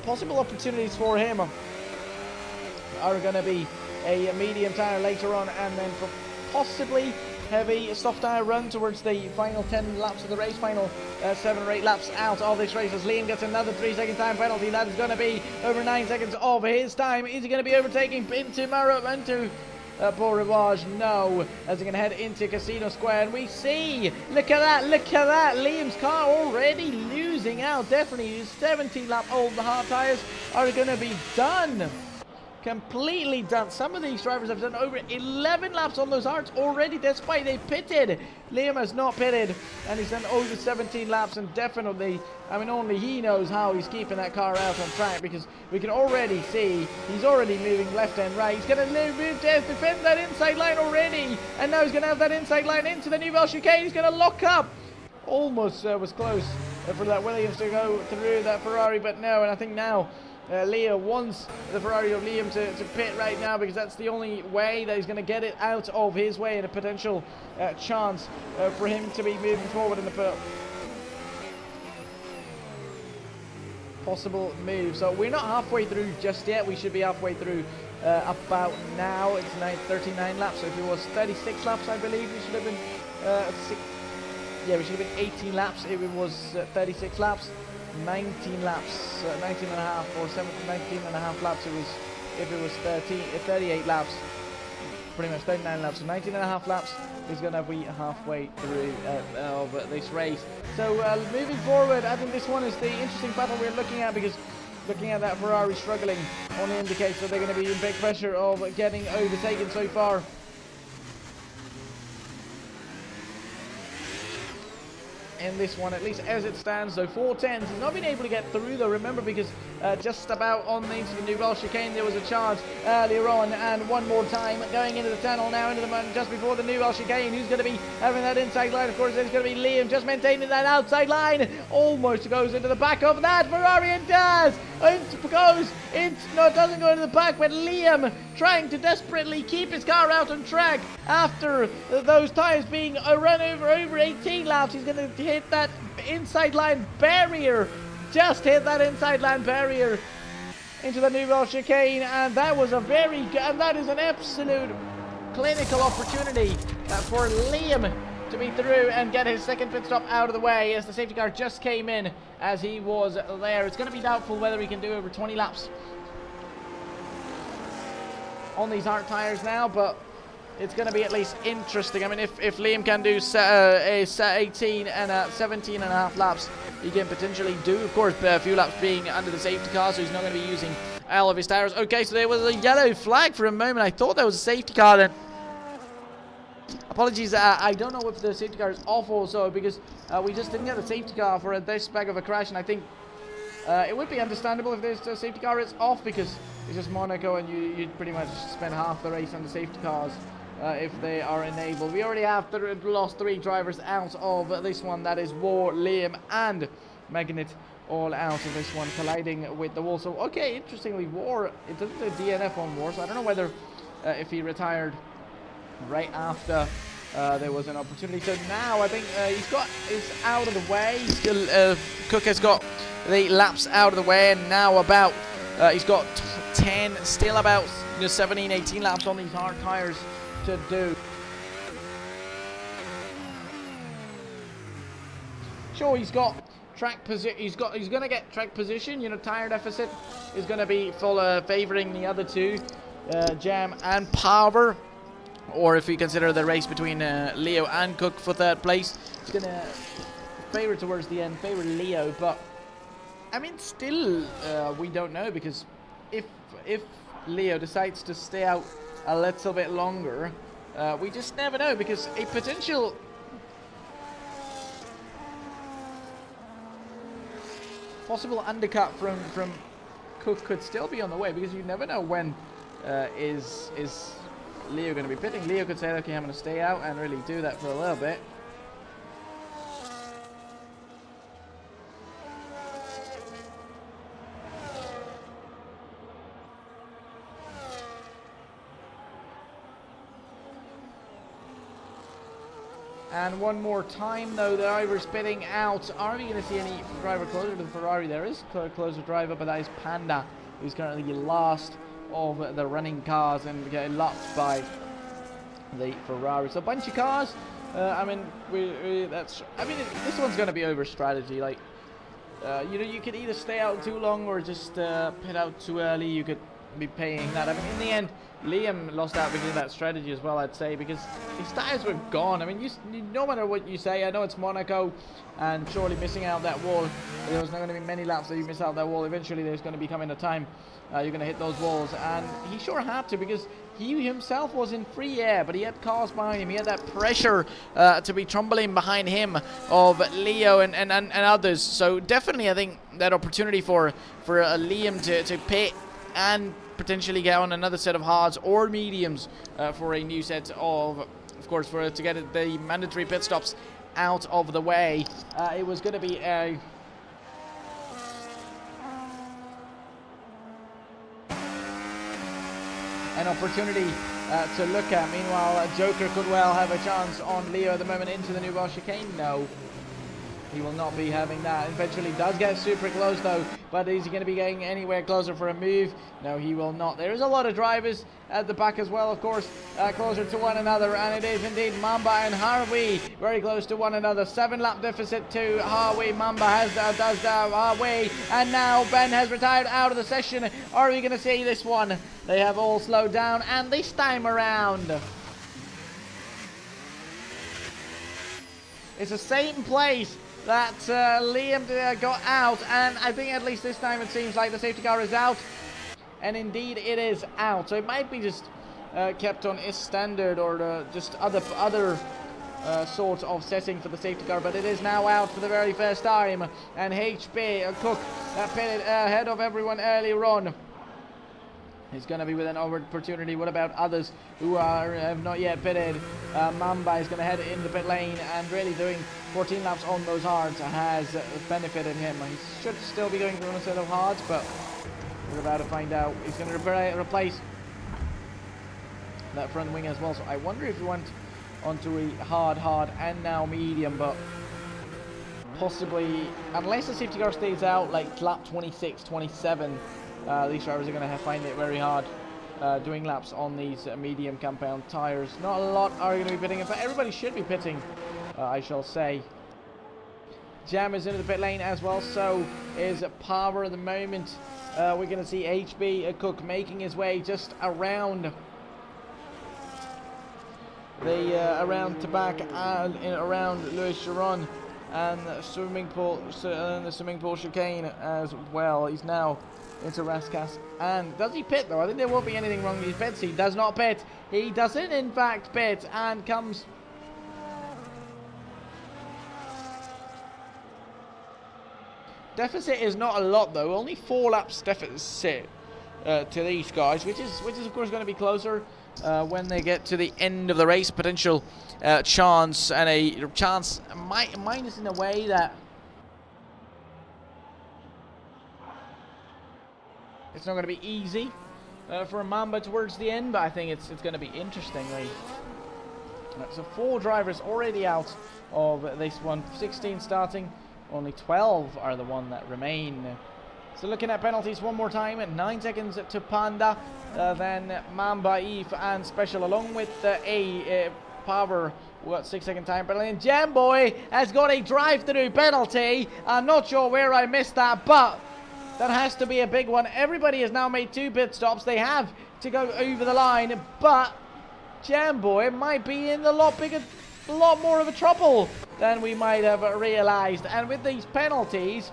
possible opportunities for him are going to be a medium tire later on, and then for possibly heavy soft tire run towards the final 10 laps of the race, final 7 or 8 laps out of this race, as Liam gets another 3-second time penalty. That is going to be over 9 seconds of his time. Is he going to be overtaking into Beau Rivage? No, as he can head into Casino Square, and we see, look at that, Liam's car already losing out. Definitely his 17 lap old hard tires are going to be done. Completely done. Some of these drivers have done over 11 laps on those hards already, despite they pitted. Liam has not pitted, and he's done over 17 laps, and definitely, I mean, only he knows how he's keeping that car out on track, because we can already see he's already moving left and right. He's going to move to defend that inside line already, and now he's going to have that inside line into the Nouvelle Chicane. He's going to lock up. Almost was close for that Williams to go through that Ferrari, but no, and I think now Leo wants the Ferrari of Liam to pit right now, because that's the only way that he's going to get it out of his way, and a potential chance for him to be moving forward in the possible move. So we're not halfway through just yet. We should be halfway through about now. It's 39 laps, so if it was 36 laps, I believe we should have been we should have been 18 laps. If it was 36 laps, 19 laps, 19 and a half, or 19 and a half laps. It was, if it was 38 laps, pretty much 39 laps. So 19 and a half laps is going to be halfway through of this race. So moving forward, I think this one is the interesting battle we're looking at, because looking at that Ferrari struggling only indicates that they're going to be in big pressure of getting overtaken so far. In this one, at least as it stands, though, 410s. He's not been able to get through, though, remember, because just about on into the Nouvelle chicane there was a charge earlier on, and one more time going into the tunnel now, into the mud just before the Nouvelle chicane. Who's going to be having that inside line? Of course, it's going to be Liam, just maintaining that outside line. Almost goes into the back of that Ferrari, and does. No, it doesn't go into the back, but Liam trying to desperately keep his car out on track after those tyres being run over 18 laps. He's going to hit that inside line barrier, just hit that inside line barrier into the Nouvelle chicane, and that was a very good, and that is an absolute clinical opportunity for Liam to be through and get his second pit stop out of the way, as the safety car just came in as he was there. It's going to be doubtful whether he can do over 20 laps on these hard tires now, but it's going to be at least interesting. I mean, if Liam can do 18 and 17 and a half laps, he can potentially do, of course, a few laps being under the safety car, so he's not going to be using all of his tires. Okay, so there was a yellow flag for a moment. I thought there was a safety car then. Apologies, I don't know if the safety car is off also, because we just didn't get the safety car for this bag of a crash, and I think it would be understandable if the safety car is off, because it's just Monaco, and you'd pretty much spend half the race on the safety cars if they are enabled. We already have lost 3 drivers out of this one. That is War, Liam, and Magnet, all out of this one, colliding with the wall. So, okay, interestingly, War, it doesn't say DNF on War, so I don't know whether if he retired right after there was an opportunity. So now I think he's out of the way. Still, Cook has got the laps out of the way, and now about he's got 10, still about 17, 18 laps on these hard tires to do. Sure, he's got track position. He's going to get track position. Tire deficit is going to be favouring the other two, Jam and Power. Or if we consider the race between Leo and Cook for third place, it's going to favour towards the end, favour Leo. But I mean, still, we don't know, because if Leo decides to stay out a little bit longer, we just never know, because a potential possible undercut from Cook could still be on the way, because you never know when is Leo going to be pitting. Leo could say, okay, I'm going to stay out, and really do that for a little bit. And one more time, though, the driver's pitting out. Are we going to see any driver closer to the Ferrari? There is a closer driver, but that is Panda, who's currently last of the running cars and getting locked by the Ferrari. So a bunch of cars. I mean, this one's going to be over strategy. Like, you could either stay out too long or just pit out too early. You could be paying that. I mean, in the end, Liam lost out because of that strategy as well, I'd say, because his tires were gone. I mean, no matter what you say, I know it's Monaco, and surely missing out that wall, there was not going to be many laps that you miss out that wall. Eventually, there's going to be coming a time you're going to hit those walls, and he sure had to, because he himself was in free air, but he had cars behind him. He had that pressure to be trembling behind him of Leo and others. So definitely, I think that opportunity for Liam to pit and potentially get on another set of hards or mediums for a new set of course, to get the mandatory pit stops out of the way. It was going to be a an opportunity to look at. Meanwhile, Joker could well have a chance on Leo at the moment into the new bar chicane. No, he will not be having that. Eventually does get super close though, but is he going to be getting anywhere closer for a move? No, he will not. There is a lot of drivers at the back as well, of course, closer to one another, and it is indeed Mamba and Harvey very close to one another. 7-lap deficit to Harvey. Mamba does Harvey, and now Ben has retired out of the session. Are we going to see this one? They have all slowed down, and this time around it's the same place that Liam got out, and I think at least this time it seems like the safety car is out, and indeed it is out. So it might be just kept on its standard, or just other sorts of setting for the safety car, but it is now out for the very first time, and HB Cook pitted ahead of everyone earlier on. He's going to be with an opportunity. What about others who have not yet pitted? Mamba is going to head in the pit lane, and really doing 14 laps on those hards has benefited him. He should still be going through a set of hards, but we're about to find out. He's going to replace that front wing as well. So I wonder if he went onto a hard, and now medium, but possibly, unless the safety car stays out like lap 26, 27, these drivers are going to find it very hard doing laps on these medium compound tires. Not a lot are going to be pitting, but everybody should be pitting, I shall say. Jam is into the pit lane as well, so is Power at the moment. We're going to see HB Cook making his way just around the around Tabac and around Louis Chiron, and the swimming pool chicane as well. He's now into Raskas. And does he pit though? I think there won't be anything wrong with his pits. He does not pit. He doesn't in fact pit, and comes deficit is not a lot though, only 4 laps deficit to these guys, which is of course going to be closer when they get to the end of the race. Potential chance, and a chance minus in a way that it's not going to be easy for Mamba towards the end, but I think it's going to be interesting. So 4 drivers already out of this one, 16 starting, only 12 are the one that remain. So looking at penalties one more time, 9 seconds to Panda, then Mamba, Eve and Special, along with a Power, we got 6-second time penalty, and Jamboy has got a drive-through penalty. I'm not sure where I missed that, but that has to be a big one. Everybody has now made 2 pit stops. They have to go over the line, but Jamboy might be in a lot more of a trouble than we might have realized. And with these penalties,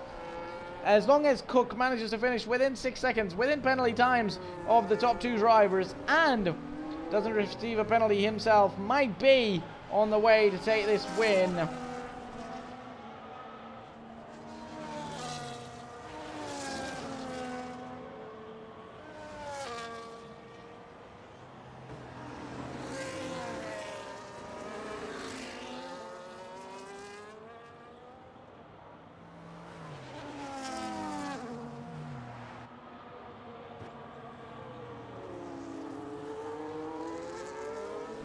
as long as Cook manages to finish within 6 seconds, within penalty times of the top 2 drivers, and doesn't receive a penalty himself, might be on the way to take this win.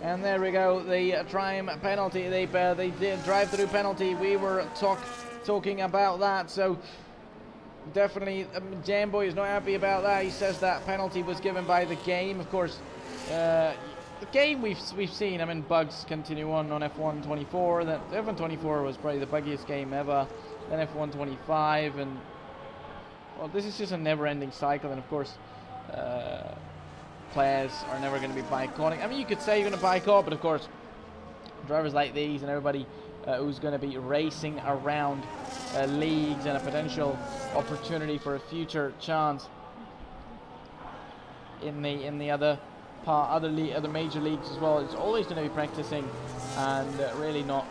And there we go, the time penalty, they did drive-through penalty. We were talking about that, so definitely Jamboy is not happy about that. He says that penalty was given by the game. Of course, the game we've seen, I mean, bugs continue on F1 24. That F1 24 was probably the buggiest game ever. Then F1 25, and well, this is just a never-ending cycle. And of course, players are never going to be boycotting. I mean, you could say you're going to boycott, but of course, drivers like these and everybody who's going to be racing around leagues and a potential opportunity for a future chance in the other major leagues as well, it's always going to be practicing and really not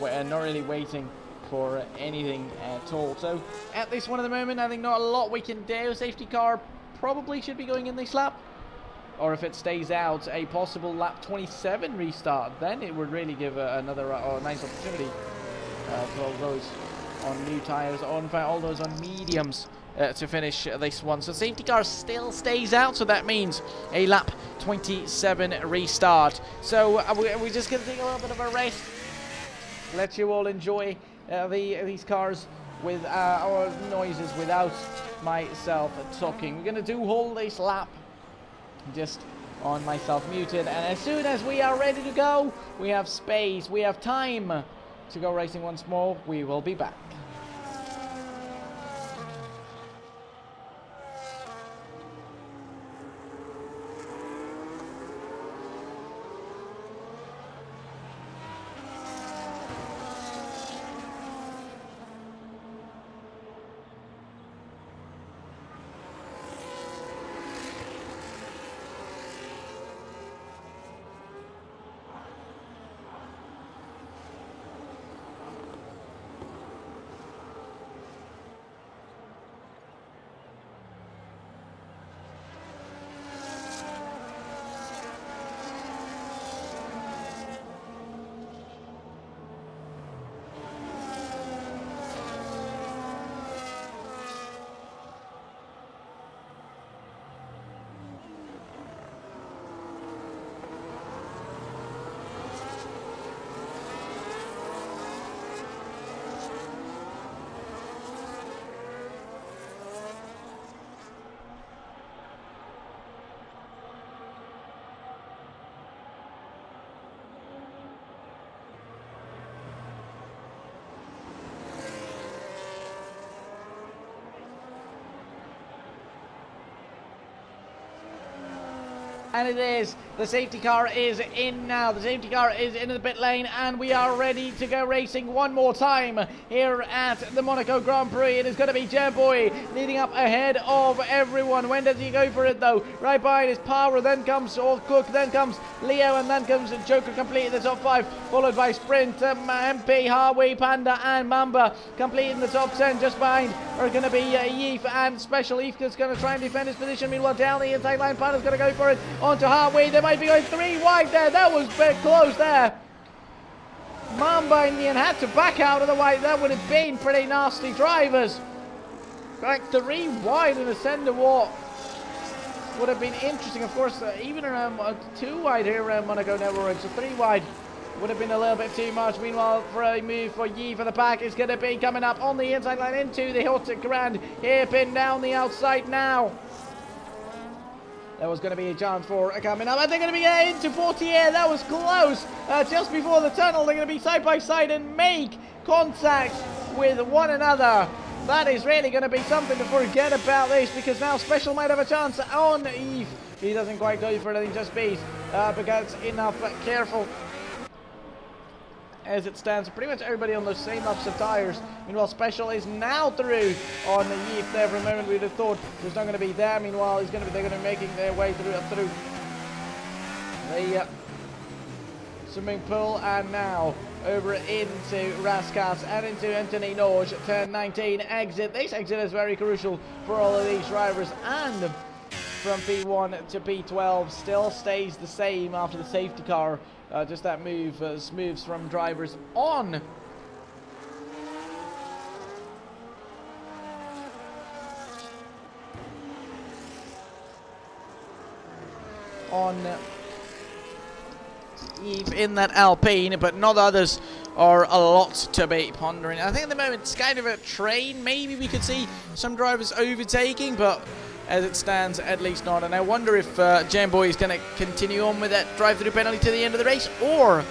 really waiting for anything at all. So at this one at the moment, I think not a lot we can do. Safety car probably should be going in this lap, or if it stays out, a possible lap 27 restart. Then it would really give another nice opportunity to all those on new tyres, all those on mediums to finish this one. So safety car still stays out, so that means a lap 27 restart. So we're just going to take a little bit of a rest, let you all enjoy these cars with our noises without myself talking. We're going to do all this lap just on myself muted, and as soon as we are ready to go, we have space, we have time to go racing once more, we will be back. And it is. The safety car is in now. The safety car is into the pit lane, and we are ready to go racing one more time here at the Monaco Grand Prix. It is going to be Boy leading up ahead of everyone. When does he go for it, though? Right behind is Power, then comes Cook, then comes Leo, and then comes Joker completing the top 5, followed by Sprint, MP, Harway, Panda, and Mamba completing the top 10. Just behind are going to be Yeef and Special. Yeef is going to try and defend his position. Meanwhile, down the inside line, Panda's going to go for it. Onto Harway, they might be going 3 wide there. That was a bit close there. Mamba in the end had to back out, otherwise that would have been pretty nasty. Drivers back 3 wide in the centre wall would have been interesting. Of course, even around 2 wide here around Monaco neighborhood, so 3 wide would have been a little bit too much. Meanwhile, for a move for Yi for the pack is going to be coming up on the inside line into the hot grand hairpin down the outside now. There was going to be a chance for coming up, and they're going to be into 40 here. That was close. Just before the tunnel, they're going to be side by side and make contact with one another. That is really going to be something to forget about this, because now Special might have a chance on Eve. He doesn't quite go for anything, just beat, because enough careful. As it stands, pretty much everybody on those same laps of tyres. Meanwhile, Special is now through on the Yeep there. For a moment, we'd have thought there's not going to be there. Meanwhile, they're going to be making their way through the swimming pool, and now over into Raskas and into Anthony Norge. Turn 19 exit. This exit is very crucial for all of these drivers, and from P1 to P12 still stays the same after the safety car. Just that move moves from drivers on. Eve in that Alpine, but not others are a lot to be pondering. I think at the moment it's kind of a train. Maybe we could see some drivers overtaking, but as it stands, at least not. And I wonder if Jamboy is going to continue on with that drive-through penalty to the end of the race, or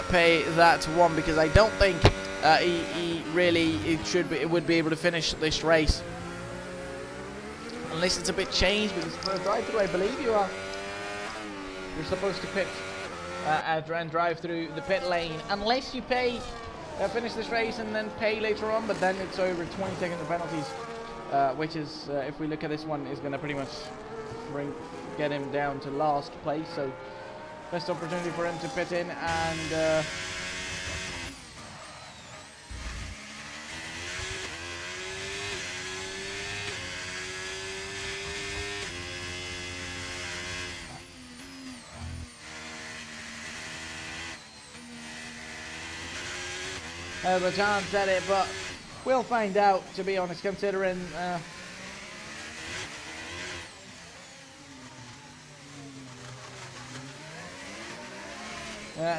pay that one, because I don't think he really would be able to finish this race unless it's a bit changed. Because for a drive-through, I believe you're supposed to pit and drive through the pit lane, unless you pay finish this race and then pay later on. But then it's over 20 seconds of penalties. Which is, if we look at this one, is going to pretty much get him down to last place. So, best opportunity for him to pit in, and have a chance at it, but We'll find out, to be honest, considering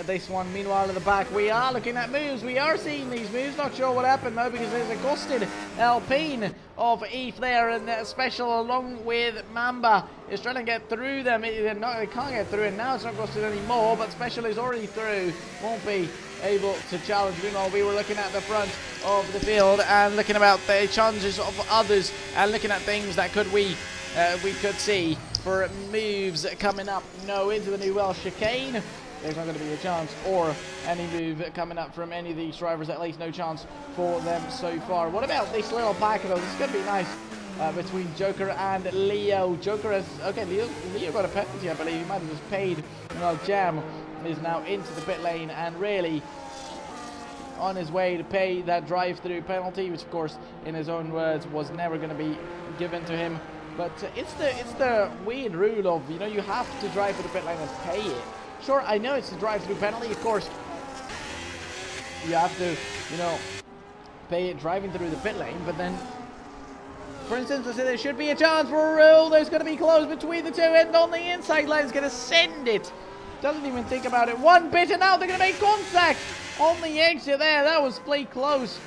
this one. Meanwhile, at the back, we are looking at moves. We are seeing these moves. Not sure what happened though, because there's a gusted Alpine of Eve there, and Special along with Mamba is trying to get through them. They can't get through, and now it's not gusted anymore. But Special is already through. Won't be able to challenge. Meanwhile, we were looking at the front of the field and looking about the chances of others, and looking at things that we could see for moves coming up. No, into the New Welsh chicane. There's not going to be a chance, or any move coming up from any of these drivers. At least no chance for them so far. What about this little pack though? This is going to be nice between Joker and Leo. Joker has, okay, Leo got a penalty, I believe. He might have just paid. Well, Jam is now into the pit lane and really on his way to pay that drive-through penalty, which of course, in his own words, was never going to be given to him. But it's the weird rule of, you know, you have to drive for the pit lane and pay it. Sure, I know it's a drive-through penalty, of course. You have to, you know, pay it driving through the pit lane, but then, for instance, I said there should be a chance for a rule. There's going to be close between the two, and on the inside line is going to send it. Doesn't even think about it one bit, and now they're going to make contact on the exit there. That was played close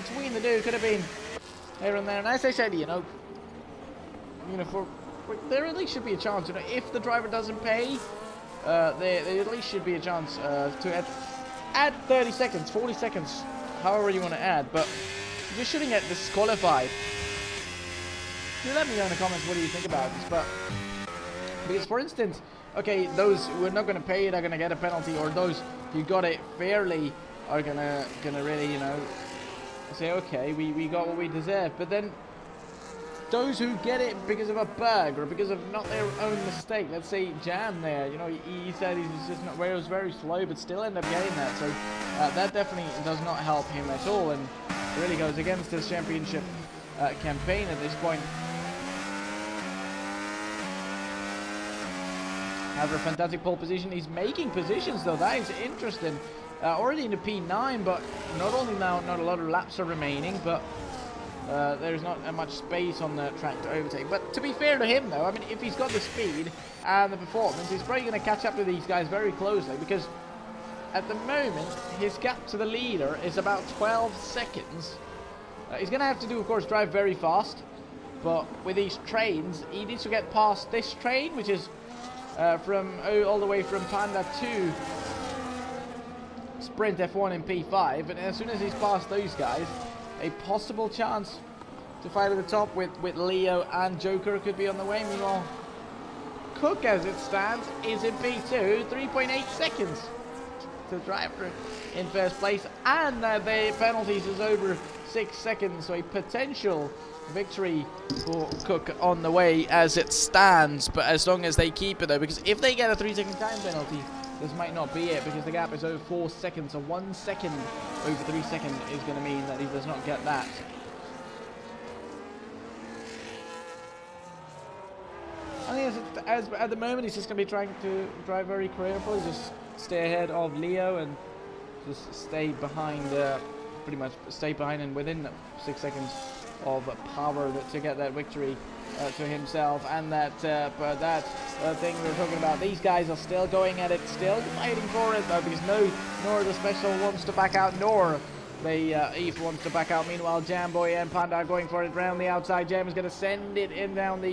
between the two. Could have been here and there. And as I said, you know, for there at least should be a chance. You know, if the driver doesn't pay, there at least should be a chance to add 30 seconds, 40 seconds, however you want to add, but you shouldn't get disqualified. You let me know in the comments what do you think about this, but because for instance, okay, those who are not going to pay it are going to get a penalty, or those who got it fairly are gonna really, you know, say okay, we got what we deserve. But then those who get it because of a bug or because of not their own mistake, let's say Jam there, you know, he said he was just not, where it was very slow, but still ended up getting that. So that definitely does not help him at all, and really goes against his championship campaign at this point. Have a fantastic pole position. He's making positions though. That is interesting. Already in the P9, but not only now, not a lot of laps are remaining, but there's not much space on the track to overtake. But to be fair to him though, I mean, if he's got the speed and the performance, he's probably going to catch up to these guys very closely, because at the moment his gap to the leader is about 12 seconds. He's going to have to do, of course, drive very fast, but with these trains he needs to get past this train, which is all the way from Panda to Sprint F1 in P5, and as soon as he's past those guys, a possible chance to fight at the top with Leo and Joker could be on the way. Meanwhile, Cook, as it stands, is in P2, 3.8 seconds to drive in first place, and the penalties is over 6 seconds, so a potential victory for Cook on the way as it stands, but as long as they keep it though, because if they get a 3-second time penalty, this might not be it, because the gap is over 4 seconds, so 1 second over 3 seconds is going to mean that he does not get that. I think as at the moment he's just going to be trying to drive very carefully, just stay ahead of Leo and just stay behind, pretty much stay behind and within 6 seconds of power to get that victory to himself. And that thing we were talking about, these guys are still going at it, still fighting for it though, because nor the Special wants to back out, nor Eve wants to back out. Meanwhile, Jamboy and Panda are going for it round the outside. Jam is going to send it in down the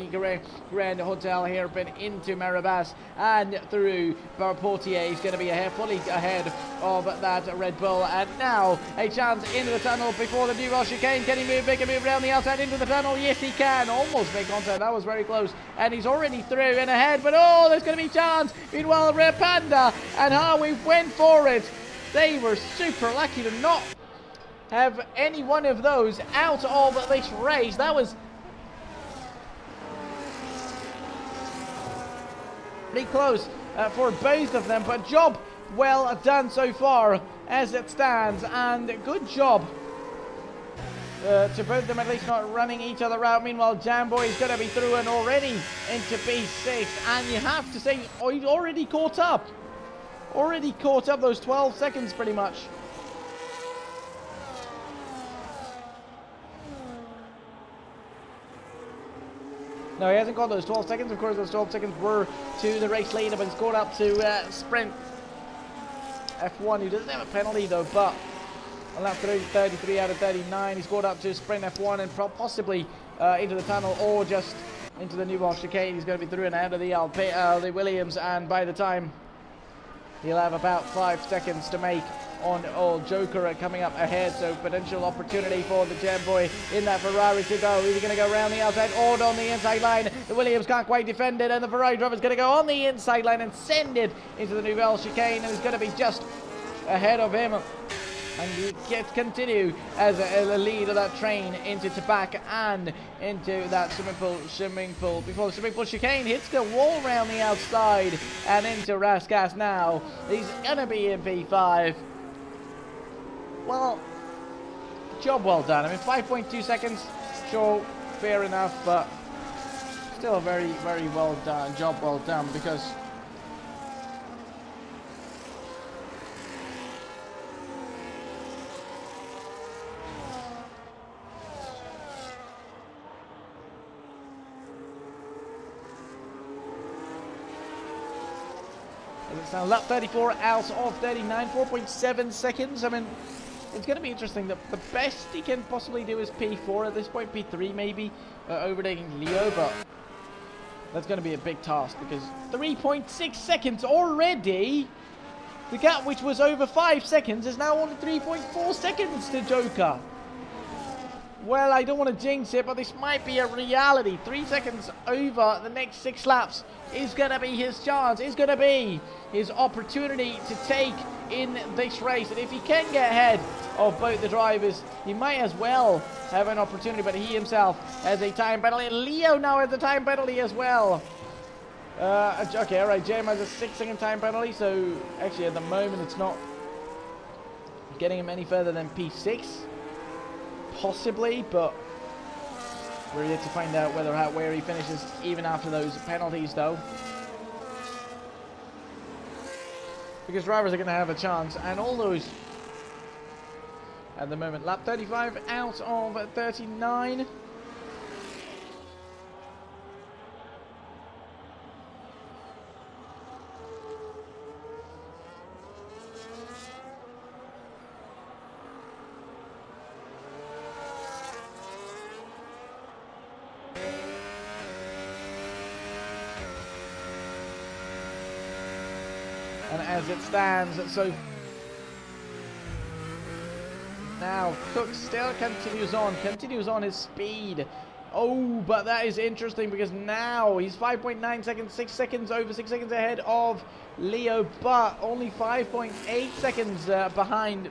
Grand Hotel hairpin into Marabas and through Portier. He's going to be fully ahead of that Red Bull, and now a chance into the tunnel before the New Welsh chicane. Can he make a move around the outside into the tunnel? Yes, he can. Almost make contact. That was very close, and he's already through and ahead, but oh, there's going to be chance. Meanwhile, Red Panda and Harvey went for it. They were super lucky to not have any one of those out of this race. That was pretty close for both of them, but job well done so far as it stands, and good job to both of them, at least not running each other out. Meanwhile, Jamboy is going to be through and already into P6, and you have to say, oh, he's already caught up those 12 seconds pretty much. No, he hasn't got those 12 seconds. Of course, those 12 seconds were to the race leader, but he's caught up to Sprint F1, who doesn't have a penalty though, but on lap 33 out of 39, he's caught up to Sprint F1 and possibly into the tunnel or just into the New Ball chicane. He's going to be through and out of the Williams, and by the time he'll have about 5 seconds to make on old Joker coming up ahead, so potential opportunity for the Gem Boy in that Ferrari to go. Is he going to go around the outside or on the inside line? The Williams can't quite defend it, and the Ferrari driver is going to go on the inside line and send it into the Nouvelle chicane, and he's going to be just ahead of him. And he gets continue as a lead of that train into Tabac and into that swimming pool before the swimming pool chicane hits the wall around the outside and into Raskas now. He's gonna be in P5. Well, job well done. I mean, 5.2 seconds, sure, fair enough, but still a very, very well done, job well done, because it's now lap 34 out of 39, 4.7 seconds. I mean, it's going to be interesting. The best he can possibly do is P4 at this point, P3 maybe, overtaking Leo, but that's going to be a big task because 3.6 seconds already. The gap, which was over 5 seconds, is now only 3.4 seconds to Joker. Well, I don't want to jinx it, but this might be a reality. 3 seconds over the next 6 laps is going to be his chance. Is going to be his opportunity to take in this race. And if he can get ahead of both the drivers, he might as well have an opportunity. But he himself has a time penalty. Leo now has a time penalty as well. Okay, all right. Jem has a 6-second time penalty. So actually, at the moment, it's not getting him any further than P6. Possibly, but we're yet to find out where he finishes even after those penalties, though, because drivers are going to have a chance, and all those at the moment. Lap 35 out of 39. And as it stands, so now Cook still continues on his speed. Oh, but that is interesting because now he's 5.9 seconds, 6 seconds over, 6 seconds ahead of Leo, but only 5.8 seconds behind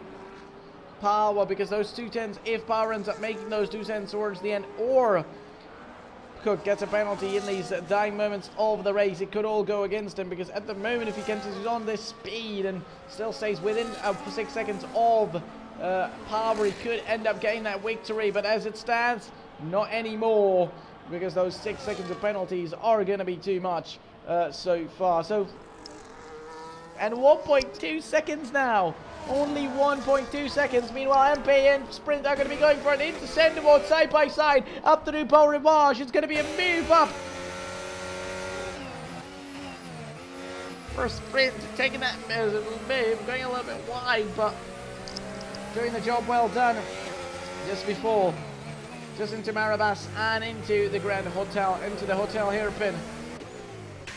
Power, because those 210s, if Power ends up making those 210s towards the end, or Cook gets a penalty in these dying moments of the race, it could all go against him, because at the moment, if he continues on this speed and still stays within 6 seconds of Power, he could end up getting that victory. But as it stands, not anymore, because those 6 seconds of penalties are going to be too much so far. So, and 1.2 seconds now. Only 1.2 seconds. Meanwhile, MP and Sprint are going to be going for an intercentral side by side up the New Pole Rivage. It's going to be a move up for Sprint, taking that move, going a little bit wide, but doing the job well done just before, just into Marabas and into the Grand Hotel, into the Hotel Hairpin.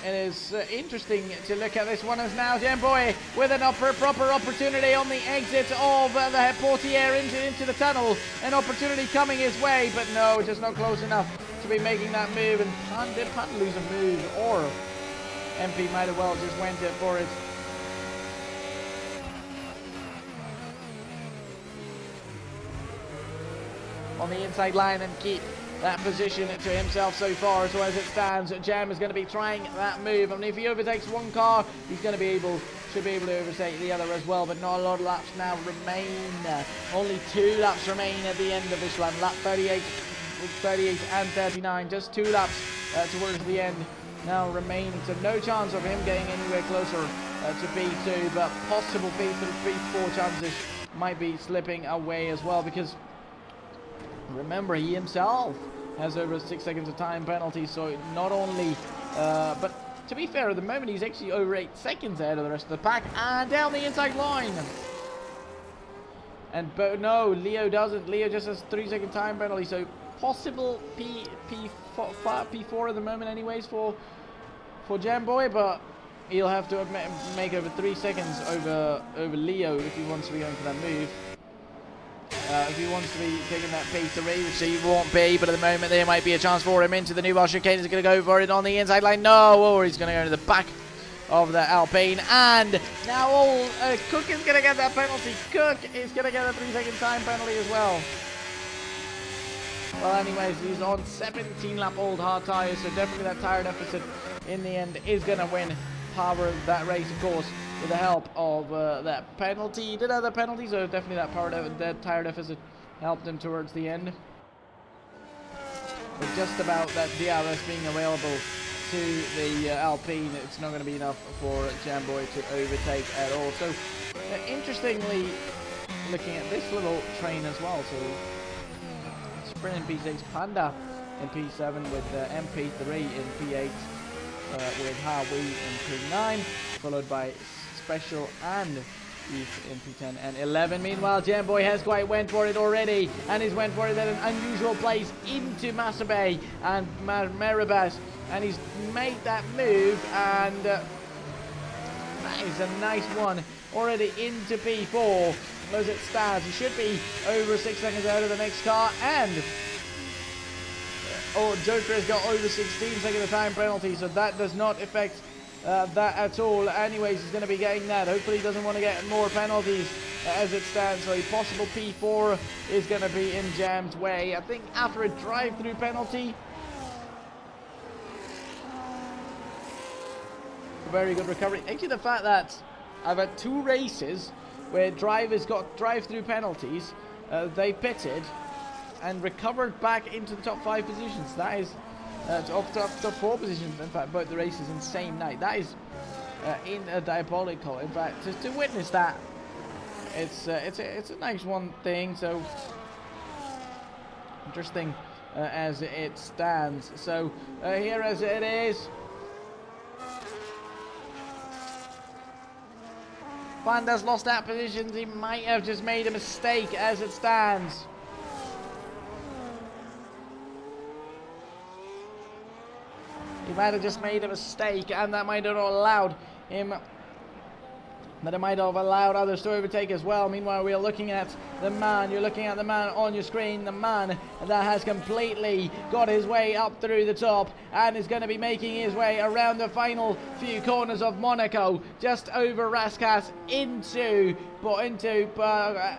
It is interesting to look at this one, as now Gem Boy with an proper opportunity on the exit of the Portiere into the tunnel. An opportunity coming his way, but no, just not close enough to be making that move. And did Pan lose a move, or MP might have well just went for it. On the inside line and keep that position to himself so far. So as it stands, Jam is going to be trying that move. I mean, if he overtakes one car, he's going to should be able to overtake the other as well, but not a lot of laps now remain. Only 2 laps remain at the end of this run. Lap 38 and 39, just 2 laps towards the end now remaining, so no chance of him getting anywhere closer to P2, but possible P4 chances might be slipping away as well, because remember, he himself has over 6 seconds of time penalty. So not only, but to be fair, at the moment he's actually over 8 seconds ahead of the rest of the pack, and down the inside line. And no, Leo doesn't. Leo just has 3 second time penalty. So possible P4 at the moment, anyways, for Jamboy, but he'll have to make over 3 seconds over Leo if he wants to be going for that move. If he wants to be taking that P3, which he won't be, but at the moment there might be a chance for him into the new bar chicane. He's going to go for it on the inside line. No, or he's going to go into the back of the Alpine, and now Cook is going to get that penalty. Cook is going to get a 3 second time penalty as well. Well, anyways, he's on 17 lap old hard tyres, so definitely that tyre deficit in the end is going to win power that race, of course, with the help of that penalty. He did have the penalty, so definitely that tyre deficit helped him towards the end. But just about that DRS being available to the Alpine, it's not going to be enough for Jamboy to overtake at all. So, interestingly, looking at this little train as well, so Sprint in P6, Panda in P7 with MP3 in P8, with Harvey in P9, followed by Special and Eve in P10 and 11. Meanwhile, Jamboy has quite went for it already, and he's went for it at an unusual place into Masabay and Maribas, and he's made that move, and that is a nice one already into P4. As it stands, he should be over 6 seconds out of the next car, and Joker has got over 16 seconds of time penalty, so that does not affect that at all. Anyways, he's going to be getting that. Hopefully he doesn't want to get more penalties as it stands, so a possible P4 is going to be in Jam's way. I think after a drive-through penalty, very good recovery. Actually, the fact that I've had 2 races where drivers got drive-through penalties, they pitted and recovered back into the top 5 positions. That is top 4 positions, in fact, both the races in the same night. That is diabolical. In fact, to witness that, it's a nice one thing. So interesting as it stands. So here as it is, Panda's lost out positions. He might have just made a mistake as it stands. He might have just made a mistake, and that might have allowed him, that it might have allowed others to overtake as well. Meanwhile, we are looking at the man. You're looking at the man on your screen, the man that has completely got his way up through the top and is going to be making his way around the final few corners of Monaco, just over Raskas into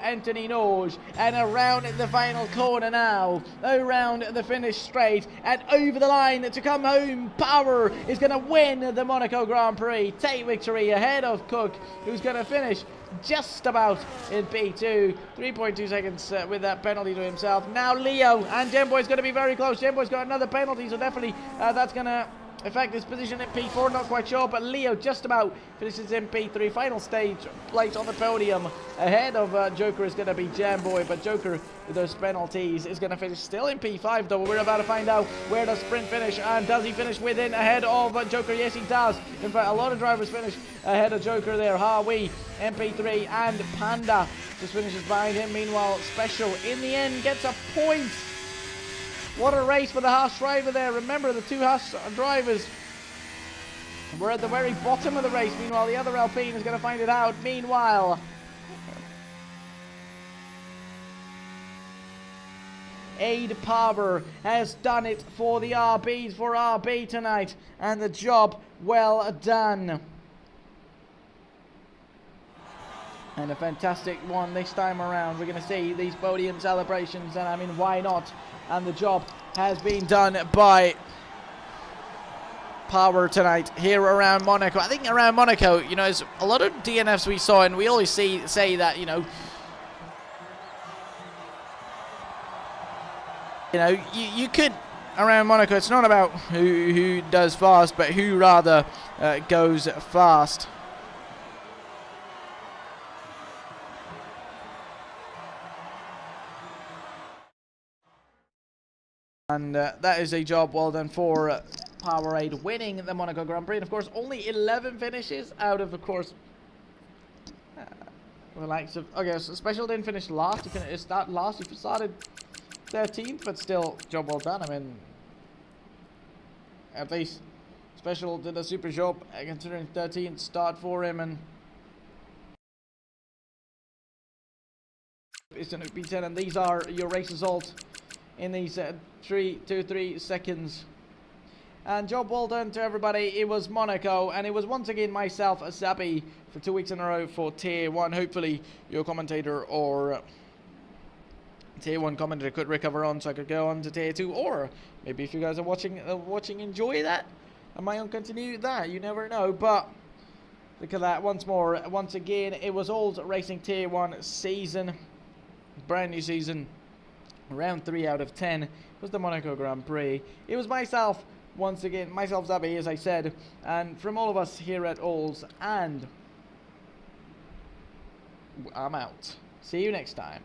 Anthony Norge, and around the final corner now, around the finish straight and over the line to come home. Power is going to win the Monaco Grand Prix, take victory ahead of Cook, who's going to finish just about in P2, 3.2 seconds with that penalty to himself. Now Leo and Jamboy's going to be very close. Jamboy's got another penalty, so definitely that's going to affect his position at P4, not quite sure, but Leo just about finishes in P3. Final stage place on the podium ahead of Joker is going to be Jamboy, but Joker with those penalties is going to finish still in P5 though. We're about to find out where does Sprint finish, and does he finish within ahead of Joker? Yes, he does. In fact, a lot of drivers finish ahead of Joker there. Harvey, MP3 and Panda just finishes behind him. Meanwhile, Special in the end gets a point. What a race for the Haas driver there. Remember, the 2 Haas drivers were at the very bottom of the race. Meanwhile, the other Alpine is going to find it out. Meanwhile, Aid Power has done it for the RBs, for RB tonight, and the job well done. And a fantastic one this time around. We're going to see these podium celebrations, and I mean, why not? And the job has been done by Power tonight here around Monaco. I think around Monaco, you know, there's a lot of DNFs we saw, and we always say that, you know, you could, around Monaco, it's not about who does fast, but who rather goes fast. And that is a job well done for Powerade winning the Monaco Grand Prix. And of course, only 11 finishes out of course, the likes of... Okay, so Special didn't finish last. He finished last. He started 13th, but still, job well done. I mean, at least Special did a super job considering 13th start for him, and it's going to be 10. And these are your race results in these 3 seconds. And job well done to everybody. It was Monaco, and it was once again myself, Zabi, for 2 weeks in a row for Tier 1. Hopefully your commentator or Tier 1 commentator could recover on, so I could go on to Tier 2, or maybe if you guys are watching, enjoy that. I might continue that, you never know. But look at that once more. Once again, it was Old Racing Tier 1 season, brand new season. Round 3 out of 10 was the Monaco Grand Prix. It was myself, once again, myself, Zabi, as I said, and from all of us here at Olds, and I'm out. See you next time.